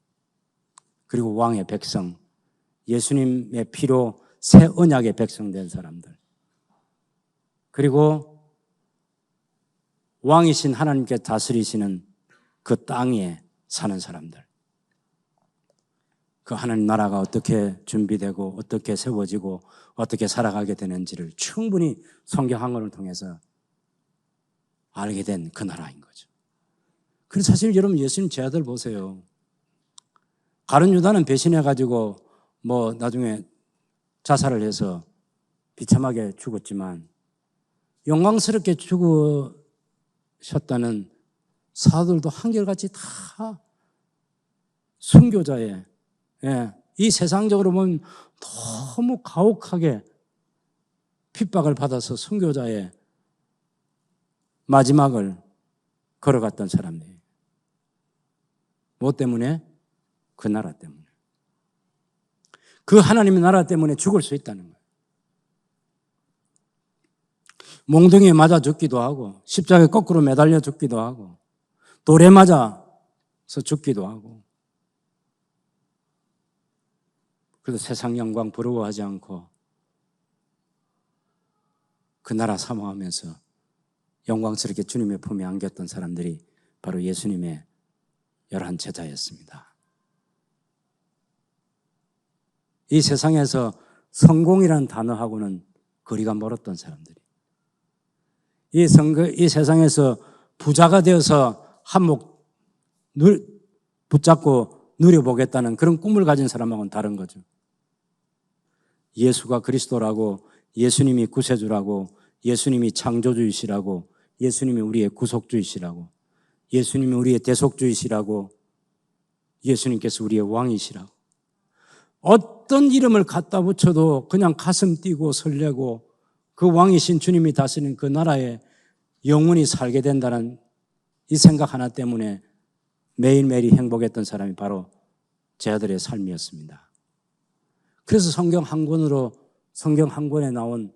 그리고 왕의 백성, 예수님의 피로 새 언약의 백성된 사람들, 그리고 왕이신 하나님께 다스리시는 그 땅에 사는 사람들, 그 하나님 나라가 어떻게 준비되고 어떻게 세워지고 어떻게 살아가게 되는지를 충분히 성경 한 권을 통해서 알게 된 그 나라인 거죠. 그래서 사실 여러분 예수님 제 아들 보세요. 가룟 유다는 배신해가지고 뭐 나중에 자살을 해서 비참하게 죽었지만 영광스럽게 죽으셨다는 사도들도 한결같이 다 순교자의, 이 세상적으로 보면 너무 가혹하게 핍박을 받아서 순교자의 마지막을 걸어갔던 사람들이에요. 뭐 때문에? 그 나라 때문에. 그 하나님의 나라 때문에 죽을 수 있다는 거예요. 몽둥이에 맞아 죽기도 하고 십자가에 거꾸로 매달려 죽기도 하고 돌에 맞아서 죽기도 하고, 그래도 세상 영광 부러워하지 않고 그 나라 사모하면서 영광스럽게 주님의 품에 안겼던 사람들이 바로 예수님의 11 제자였습니다. 이 세상에서 성공이라는 단어하고는 거리가 멀었던 사람들이, 이 세상에서 부자가 되어서 한몫 붙잡고 누려보겠다는 그런 꿈을 가진 사람하고는 다른 거죠. 예수가 그리스도라고, 예수님이 구세주라고, 예수님이 창조주이시라고, 예수님이 우리의 구속주이시라고, 예수님이 우리의 대속주이시라고, 예수님께서 우리의 왕이시라고, 어떤 이름을 갖다 붙여도 그냥 가슴 뛰고 설레고 그 왕이신 주님이 다스리는 그 나라에 영원히 살게 된다는 이 생각 하나 때문에 매일매일이 행복했던 사람이 바로 제 아들의 삶이었습니다. 그래서 성경 한 권에 나온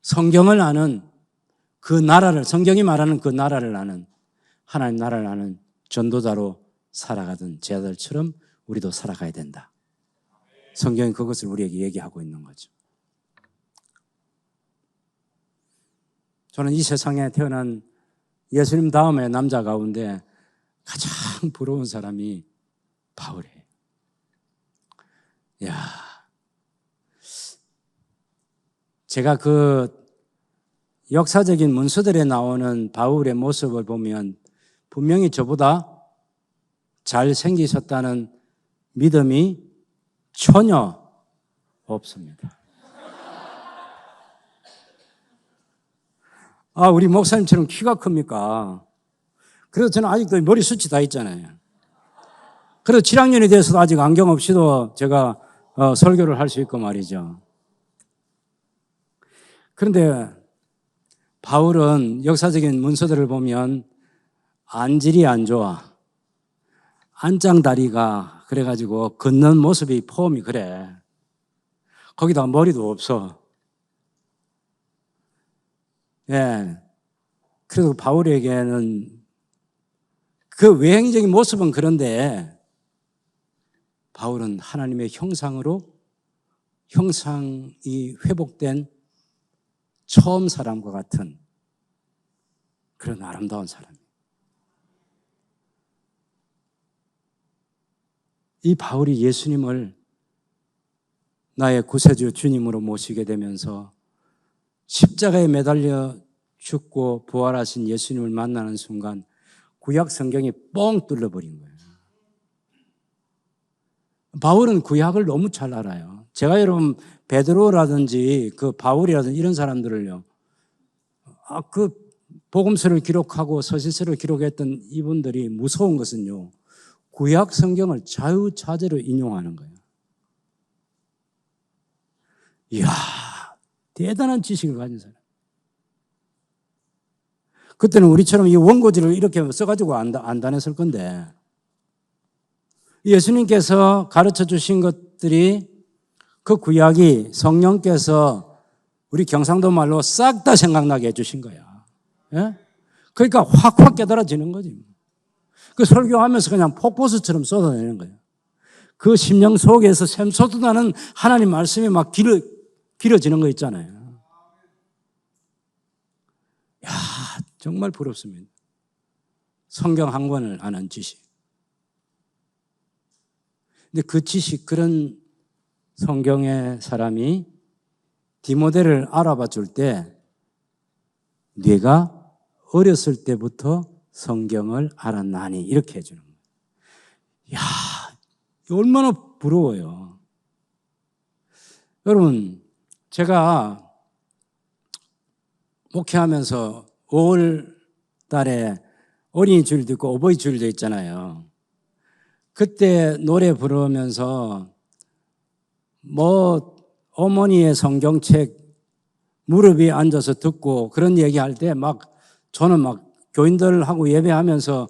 성경을 아는 그 나라를, 성경이 말하는 그 나라를 아는, 하나님 나라를 아는 전도자로 살아가던 제 아들처럼 우리도 살아가야 된다. 성경이 그것을 우리에게 얘기하고 있는 거죠. 저는 이 세상에 태어난 예수님 다음에 남자 가운데 가장 부러운 사람이 바울이에요. 제가 그 역사적인 문서들에 나오는 바울의 모습을 보면 분명히 저보다 잘생기셨다는 믿음이 전혀 없습니다. 우리 목사님처럼 키가 큽니까? 그래서 저는 아직도 머리숱이 다 있잖아요. 그래서 7학년이 돼서도 아직 안경 없이도 제가 설교를 할 수 있고 말이죠. 그런데 바울은 역사적인 문서들을 보면 안질이 안 좋아. 안짱다리가 그래가지고 걷는 모습이 폼이 그래. 거기다가 머리도 없어. 그래서 바울에게는 그 외형적인 모습은 그런데 바울은 하나님의 형상이 회복된 처음 사람과 같은 그런 아름다운 사람이에요. 이 바울이 예수님을 나의 구세주 주님으로 모시게 되면서 십자가에 매달려 죽고 부활하신 예수님을 만나는 순간 구약 성경이 뻥 뚫려버린 거예요. 바울은 구약을 너무 잘 알아요. 제가 여러분 베드로라든지 그 바울이라든지 이런 사람들을요, 그 복음서를 기록하고 서신서를 기록했던 이분들이 무서운 것은요, 구약 성경을 자유자재로 인용하는 거예요. 이야, 대단한 지식을 가진 사람. 그때는 우리처럼 이 원고지를 이렇게 써가지고 안 다녔을 건데, 예수님께서 가르쳐 주신 것들이 그 구약이 성령께서 우리 경상도 말로 싹 다 생각나게 해주신 거야. 예? 그러니까 확확 깨달아지는 거지. 그 설교하면서 그냥 폭포수처럼 쏟아내는 거예요. 그 심령 속에서 샘솟아나는 하나님 말씀이 막 길어지는 거 있잖아요. 야, 정말 부럽습니다. 성경 한 권을 아는 지식. 근데 그 지식, 그런 성경의 사람이 디모데를 알아봐 줄 때, 네가 어렸을 때부터 성경을 알았나니, 이렇게 해주는 거예요. 이야, 얼마나 부러워요. 여러분, 제가 목회하면서 5월 달에 어린이 주일도 있고 어버이 주일도 있잖아요. 그때 노래 부르면서 어머니의 성경책 무릎 위에 앉아서 듣고 그런 얘기할 때 저는 교인들하고 예배하면서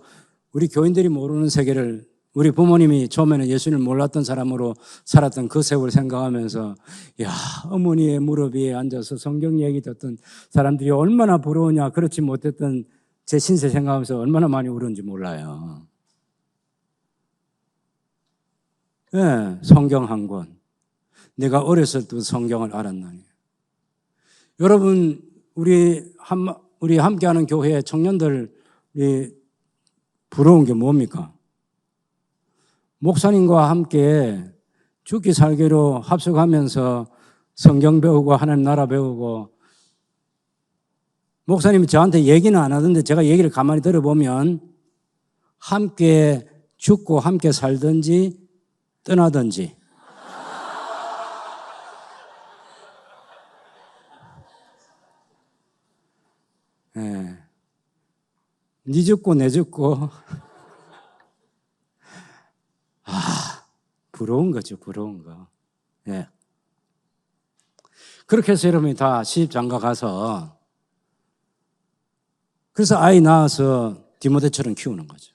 우리 교인들이 모르는 세계를, 우리 부모님이 처음에는 예수님을 몰랐던 사람으로 살았던 그 세월을 생각하면서, 야, 어머니의 무릎 위에 앉아서 성경 얘기 듣던 사람들이 얼마나 부러우냐, 그렇지 못했던 제 신세 생각하면서 얼마나 많이 울었는지 몰라요. 네, 성경 한 권. 내가 어렸을 때 성경을 알았나니. 여러분, 우리 함께하는 교회 청년들이 부러운 게 뭡니까? 목사님과 함께 죽기 살기로 합숙하면서 성경 배우고 하나님 나라 배우고, 목사님이 저한테 얘기는 안 하던데 제가 얘기를 가만히 들어보면 함께 죽고 함께 살든지 떠나든지, 네 죽고 내 죽고, 부러운 거죠, 부러운 거. 예. 그렇게 해서 여러분이 다 시집장가 가서, 그래서 아이 낳아서 디모데처럼 키우는 거죠.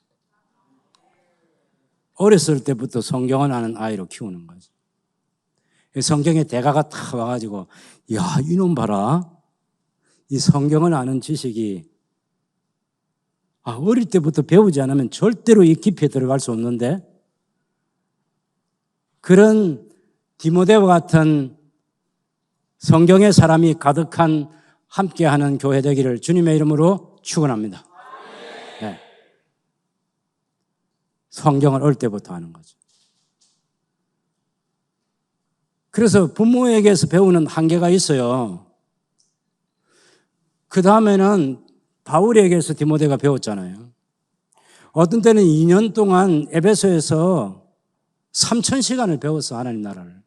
어렸을 때부터 성경을 아는 아이로 키우는 거죠. 성경의 대가가 탁 와가지고, 야, 이놈 봐라. 이 성경을 아는 지식이, 어릴 때부터 배우지 않으면 절대로 이 깊이에 들어갈 수 없는데, 그런 디모데와 같은 성경의 사람이 가득한 함께하는 교회 되기를 주님의 이름으로 축원합니다. 네. 성경을 어릴 때부터 하는 거죠. 그래서 부모에게서 배우는 한계가 있어요. 그 다음에는 바울에게서 디모데가 배웠잖아요. 어떤 때는 2년 동안 에베소에서 3,000시간을 배웠어, 하나님 나라를.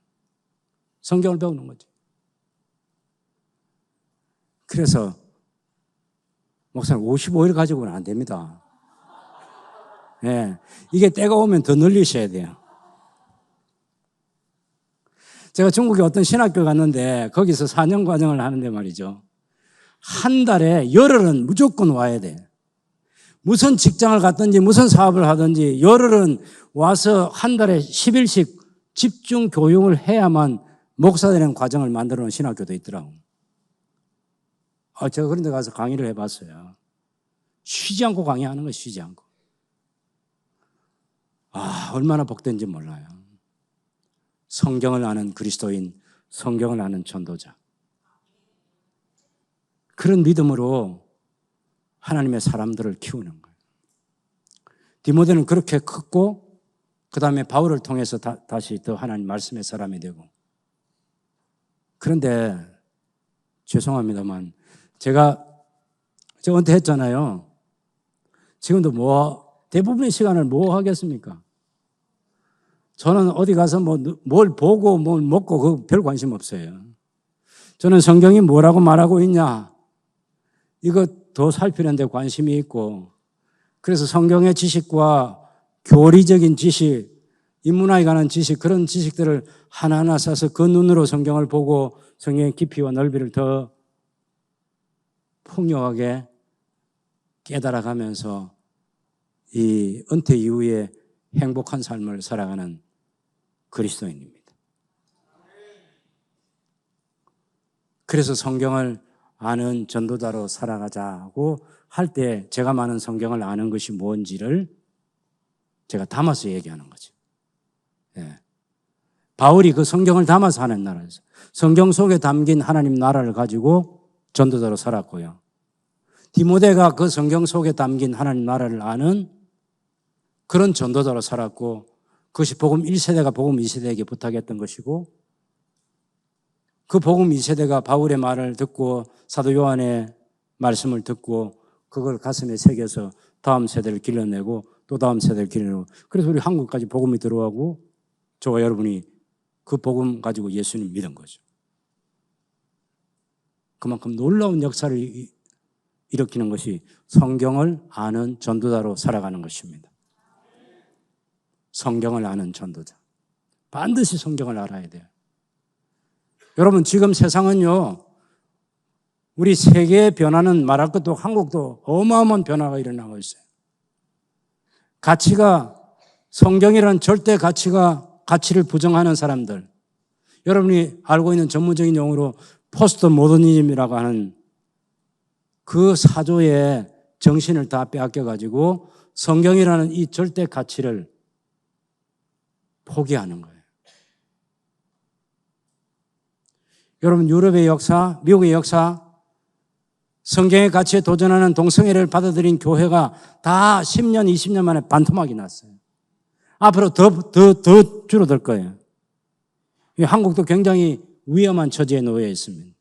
성경을 배우는 거죠. 그래서 목사님 55일 가지고는 안 됩니다. 네, 이게 때가 오면 더 늘리셔야 돼요. 제가 중국에 어떤 신학교 갔는데 거기서 4년 과정을 하는데 말이죠. 한 달에 열흘은 무조건 와야 돼. 무슨 직장을 갔든지 무슨 사업을 하든지 열흘은 와서 한 달에 10일씩 집중 교육을 해야만 목사 되는 과정을 만들어 놓은 신학교도 있더라고. 제가 그런 데 가서 강의를 해봤어요. 쉬지 않고 강의하는 거예요, 쉬지 않고. 얼마나 복된지 몰라요. 성경을 아는 그리스도인, 성경을 아는 전도자. 그런 믿음으로 하나님의 사람들을 키우는 거예요. 디모데는 그렇게 컸고, 그 다음에 바울을 통해서 다시 더 하나님 말씀의 사람이 되고. 그런데 죄송합니다만 제가 저 은퇴했잖아요. 지금도 대부분의 시간을 뭐 하겠습니까? 저는 어디 가서 뭘 보고 뭘 먹고 그 별 관심 없어요. 저는 성경이 뭐라고 말하고 있냐, 이거 더 살피는 데 관심이 있고, 그래서 성경의 지식과 교리적인 지식, 인문학에 관한 지식, 그런 지식들을 하나하나 사서 그 눈으로 성경을 보고 성경의 깊이와 넓이를 더 풍요하게 깨달아가면서 이 은퇴 이후에 행복한 삶을 살아가는 그리스도인입니다. 그래서 성경을 아는 전도자로 살아가자고 할 때 제가 많은 성경을 아는 것이 뭔지를 제가 담아서 얘기하는 거죠. 예. 바울이 그 성경을 담아서 하는 나라에서 성경 속에 담긴 하나님 나라를 가지고 전도자로 살았고요. 디모데가 그 성경 속에 담긴 하나님 나라를 아는 그런 전도자로 살았고, 그것이 복음 1세대가 복음 2세대에게 부탁했던 것이고, 그 복음 2세대가 바울의 말을 듣고 사도 요한의 말씀을 듣고 그걸 가슴에 새겨서 다음 세대를 길러내고 또 다음 세대를 길러내고, 그래서 우리 한국까지 복음이 들어가고 저와 여러분이 그 복음 가지고 예수님 믿은 거죠. 그만큼 놀라운 역사를 일으키는 것이 성경을 아는 전도자로 살아가는 것입니다. 성경을 아는 전도자. 반드시 성경을 알아야 돼요. 여러분, 지금 세상은요, 우리 세계의 변화는 말할 것도 한국도 어마어마한 변화가 일어나고 있어요. 가치가, 성경이라는 절대 가치를 부정하는 사람들, 여러분이 알고 있는 전문적인 용어로 포스트 모더니즘이라고 하는 그 사조의 정신을 다 빼앗겨가지고 성경이라는 이 절대 가치를 포기하는 거예요. 여러분, 유럽의 역사, 미국의 역사, 성경의 가치에 도전하는 동성애를 받아들인 교회가 다 10년, 20년 만에 반토막이 났어요. 앞으로 더 줄어들 거예요. 한국도 굉장히 위험한 처지에 놓여 있습니다.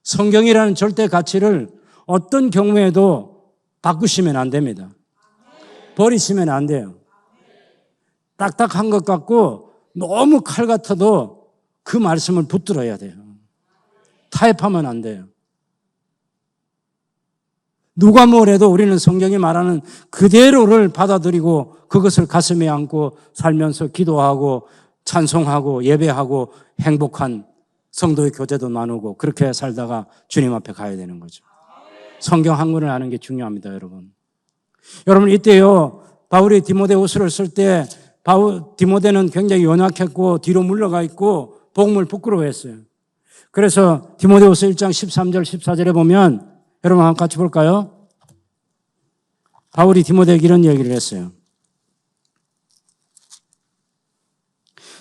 성경이라는 절대 가치를 어떤 경우에도 바꾸시면 안 됩니다. 버리시면 안 돼요. 딱딱한 것 같고 너무 칼 같아도 그 말씀을 붙들어야 돼요. 타협하면 안 돼요. 누가 뭐래도 우리는 성경이 말하는 그대로를 받아들이고 그것을 가슴에 안고 살면서 기도하고 찬송하고 예배하고 행복한 성도의 교제도 나누고 그렇게 살다가 주님 앞에 가야 되는 거죠. 성경 한 권을 아는 게 중요합니다, 여러분. 여러분, 이때요, 바울이 디모데후서를 쓸 때 디모데는 굉장히 연약했고 뒤로 물러가 있고 복음을 부끄러워했어요. 그래서 디모데후서 1장 13절 14절에 보면, 여러분 한번 같이 볼까요? 바울이 디모데에게 이런 얘기를 했어요.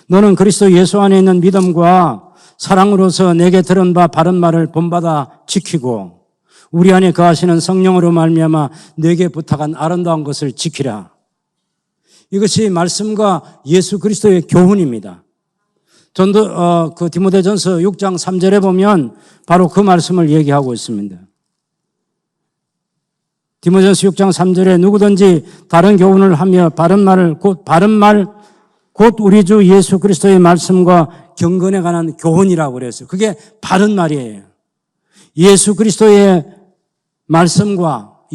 너는 그리스도 예수 안에 있는 믿음과 사랑으로서 내게 들은 바 바른 말을 본받아 지키고 우리 안에 거하시는 성령으로 말미암아 내게 부탁한 아름다운 것을 지키라. 이것이 말씀과 예수 그리스도의 교훈입니다. 그 디모데전서 6장 3절에 보면 바로 그 말씀을 얘기하고 있습니다. 디모데전서 6장 3절에 누구든지 다른 교훈을 하며 바른 말 곧 우리 주 예수 그리스도의 말씀과 경건에 관한 교훈이라고 그랬어요. 그게 바른 말이에요. 예수 그리스도의 말씀과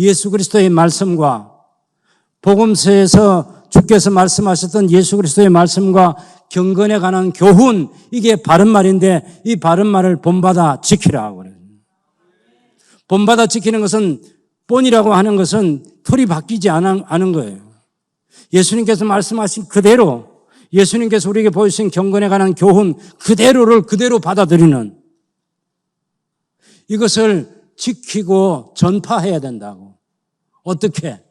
복음서에서 주께서 말씀하셨던 예수 그리스도의 말씀과 경건에 관한 교훈, 이게 바른 말인데 이 바른 말을 본받아 지키라고 그래요. 본받아 지키는 것은, 본이라고 하는 것은 틀이 바뀌지 않은 거예요. 예수님께서 말씀하신 그대로, 예수님께서 우리에게 보여주신 경건에 관한 교훈 그대로를 그대로 받아들이는, 이것을 지키고 전파해야 된다고. 어떻게?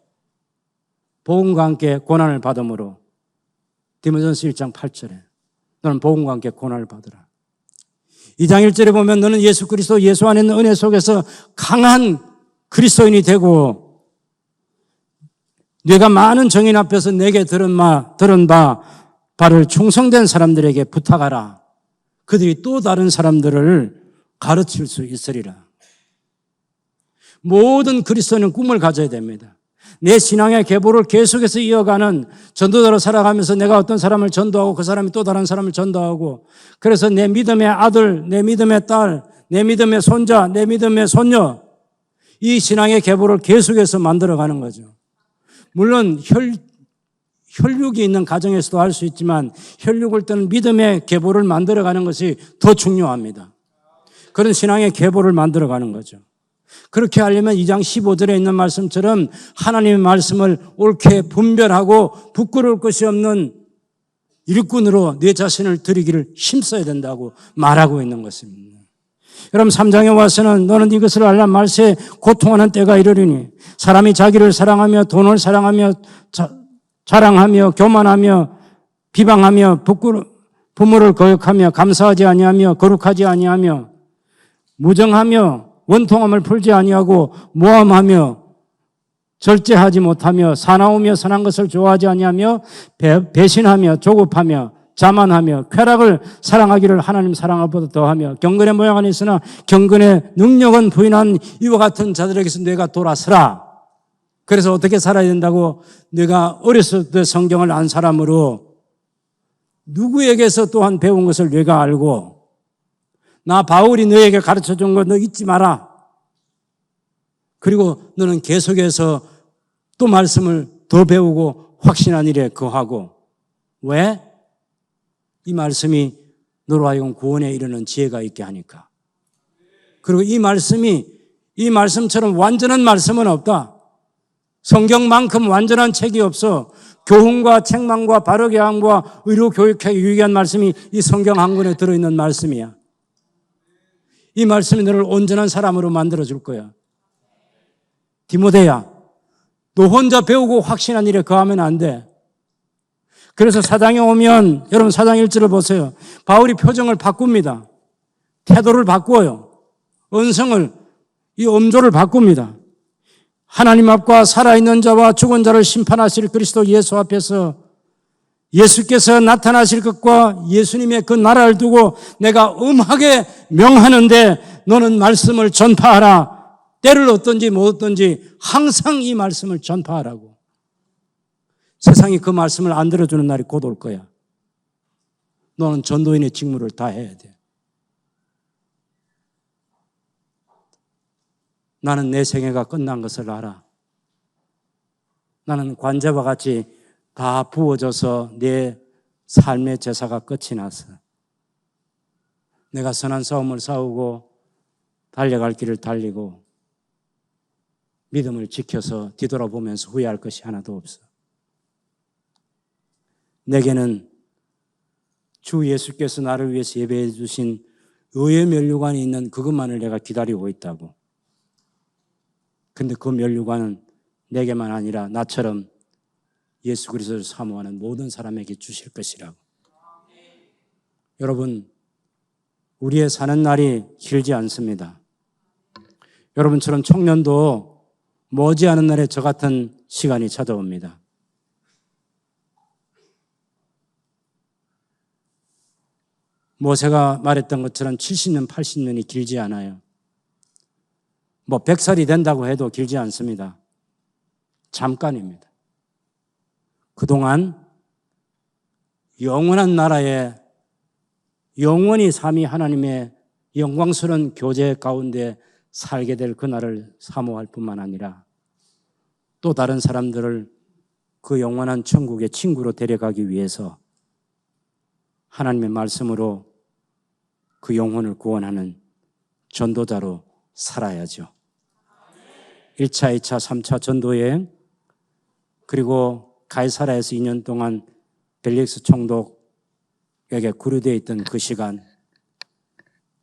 복음과 함께 고난을 받음으로. 디모데전서 1장 8절에 너는 복음과 함께 고난을 받으라. 2장 1절에 보면 너는 예수 그리스도 예수 안에 있는 은혜 속에서 강한 그리스도인이 되고 네가 많은 정인 앞에서 내게 들은 바를 충성된 사람들에게 부탁하라. 그들이 또 다른 사람들을 가르칠 수 있으리라. 모든 그리스도인은 꿈을 가져야 됩니다. 내 신앙의 계보를 계속해서 이어가는 전도자로 살아가면서 내가 어떤 사람을 전도하고 그 사람이 또 다른 사람을 전도하고, 그래서 내 믿음의 아들, 내 믿음의 딸, 내 믿음의 손자, 내 믿음의 손녀, 이 신앙의 계보를 계속해서 만들어가는 거죠. 물론 혈육이 있는 가정에서도 할 수 있지만 혈육을 떠는 믿음의 계보를 만들어가는 것이 더 중요합니다. 그런 신앙의 계보를 만들어가는 거죠. 그렇게 하려면 2장 15절에 있는 말씀처럼 하나님의 말씀을 옳게 분별하고 부끄러울 것이 없는 일꾼으로 내 자신을 드리기를 힘써야 된다고 말하고 있는 것입니다. 여러분 3장에 와서는 너는 이것을 알라 말세 고통하는 때가 이르리니 사람이 자기를 사랑하며 돈을 사랑하며 자랑하며 교만하며 비방하며 부모를 거역하며 감사하지 아니하며 거룩하지 아니하며 무정하며 원통함을 풀지 아니하고 모함하며 절제하지 못하며 사나우며 선한 것을 좋아하지 아니하며 배신하며 조급하며 자만하며 쾌락을 사랑하기를 하나님 사랑하보다 더하며 경건의 모양은 있으나 경건의 능력은 부인한 이와 같은 자들에게서 뇌가 돌아서라. 그래서 어떻게 살아야 된다고? 내가 어렸을 때 성경을 안 사람으로 누구에게서 또한 배운 것을 내가 알고 나 바울이 너에게 가르쳐준 거 너 잊지 마라. 그리고 너는 계속해서 또 말씀을 더 배우고 확신한 일에 거하고. 왜? 이 말씀이 너로 하여금 구원에 이르는 지혜가 있게 하니까. 그리고 이 말씀처럼 완전한 말씀은 없다. 성경만큼 완전한 책이 없어. 교훈과 책망과 바르게 함과 의로 교육하기 유익한 말씀이 이 성경 한 권에 들어있는 말씀이야. 이 말씀이 너를 온전한 사람으로 만들어줄 거야. 디모데야, 너 혼자 배우고 확신한 일에 거하면 안 돼. 그래서 4장에 오면 여러분 4장 1절을 보세요. 바울이 표정을 바꿉니다. 태도를 바꾸어요. 이 음조를 바꿉니다. 하나님 앞과 살아있는 자와 죽은 자를 심판하실 그리스도 예수 앞에서 예수께서 나타나실 것과 예수님의 그 나라를 두고 내가 엄하게 명하는데 너는 말씀을 전파하라. 때를 얻든지 못 얻든지 항상 이 말씀을 전파하라고. 세상이 그 말씀을 안 들어주는 날이 곧 올 거야. 너는 전도인의 직무를 다 해야 돼. 나는 내 생애가 끝난 것을 알아. 나는 관제와 같이 다 부어져서 내 삶의 제사가 끝이 났어. 내가 선한 싸움을 싸우고 달려갈 길을 달리고 믿음을 지켜서 뒤돌아보면서 후회할 것이 하나도 없어. 내게는 주 예수께서 나를 위해서 예배해 주신 의의 면류관이 있는 그것만을 내가 기다리고 있다고. 근데 그 면류관은 내게만 아니라 나처럼 예수 그리스도를 사모하는 모든 사람에게 주실 것이라고. 여러분, 우리의 사는 날이 길지 않습니다. 여러분처럼 청년도 머지않은 날에 저 같은 시간이 찾아옵니다. 모세가 말했던 것처럼 70년, 80년이 길지 않아요. 100살이 된다고 해도 길지 않습니다. 잠깐입니다. 그동안 영원한 나라에 영원히 삼위 하나님의 영광스러운 교제 가운데 살게 될 그날을 사모할 뿐만 아니라 또 다른 사람들을 그 영원한 천국의 친구로 데려가기 위해서 하나님의 말씀으로 그 영혼을 구원하는 전도자로 살아야죠. 1차, 2차, 3차 전도여행, 그리고 가이사라에서 2년 동안 벨릭스 총독에게 구류되어 있던 그 시간,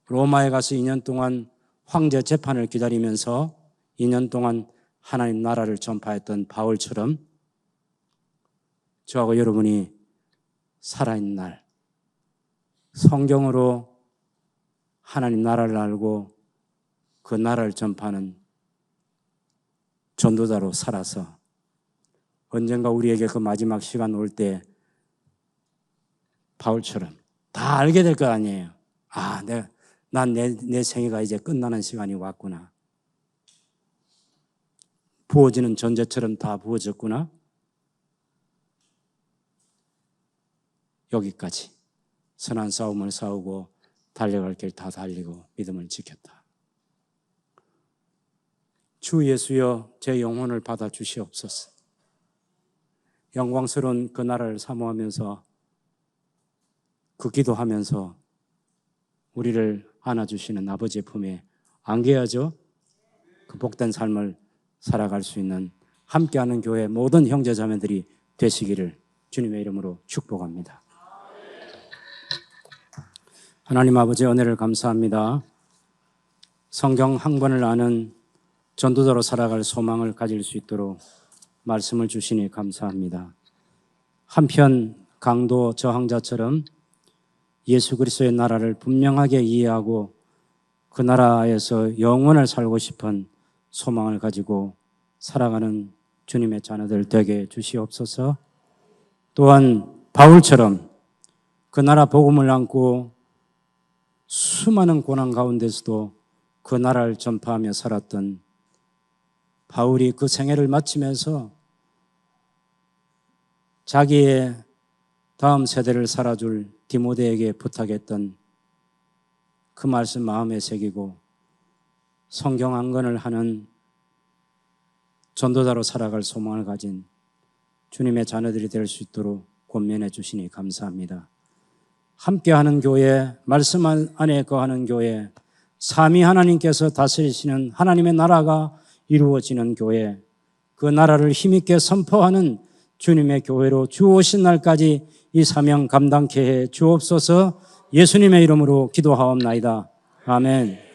로마에 가서 2년 동안 황제 재판을 기다리면서 2년 동안 하나님 나라를 전파했던 바울처럼 저하고 여러분이 살아있는 날, 성경으로 하나님 나라를 알고 그 나라를 전파하는 전도자로 살아서 언젠가 우리에게 그 마지막 시간 올 때 바울처럼 다 알게 될 거 아니에요. 난 내 생애가 이제 끝나는 시간이 왔구나. 부어지는 전제처럼 다 부어졌구나. 여기까지 선한 싸움을 싸우고 달려갈 길 다 달리고 믿음을 지켰다. 주 예수여, 제 영혼을 받아 주시옵소서. 영광스러운 그 나라를 사모하면서 그 기도하면서 우리를 안아주시는 아버지의 품에 안겨야죠. 그 복된 삶을 살아갈 수 있는 함께하는 교회 모든 형제자매들이 되시기를 주님의 이름으로 축복합니다. 하나님 아버지, 은혜를 감사합니다. 성경 한 권을 아는 전도자로 살아갈 소망을 가질 수 있도록 말씀을 주시니 감사합니다. 한편 강도 저항자처럼 예수 그리스도의 나라를 분명하게 이해하고 그 나라에서 영원을 살고 싶은 소망을 가지고 살아가는 주님의 자녀들 되게 주시옵소서. 또한 바울처럼 그 나라 복음을 안고 수많은 고난 가운데서도 그 나라를 전파하며 살았던 바울이 그 생애를 마치면서 자기의 다음 세대를 살아줄 디모데에게 부탁했던 그 말씀 마음에 새기고 성경 한 권을 하는 전도자로 살아갈 소망을 가진 주님의 자녀들이 될 수 있도록 권면해 주시니 감사합니다. 함께하는 교회, 말씀 안에 거하는 교회, 삼위 하나님께서 다스리시는 하나님의 나라가 이루어지는 교회, 그 나라를 힘있게 선포하는 주님의 교회로 주 오신 날까지 이 사명 감당케 해 주옵소서. 예수님의 이름으로 기도하옵나이다. 아멘.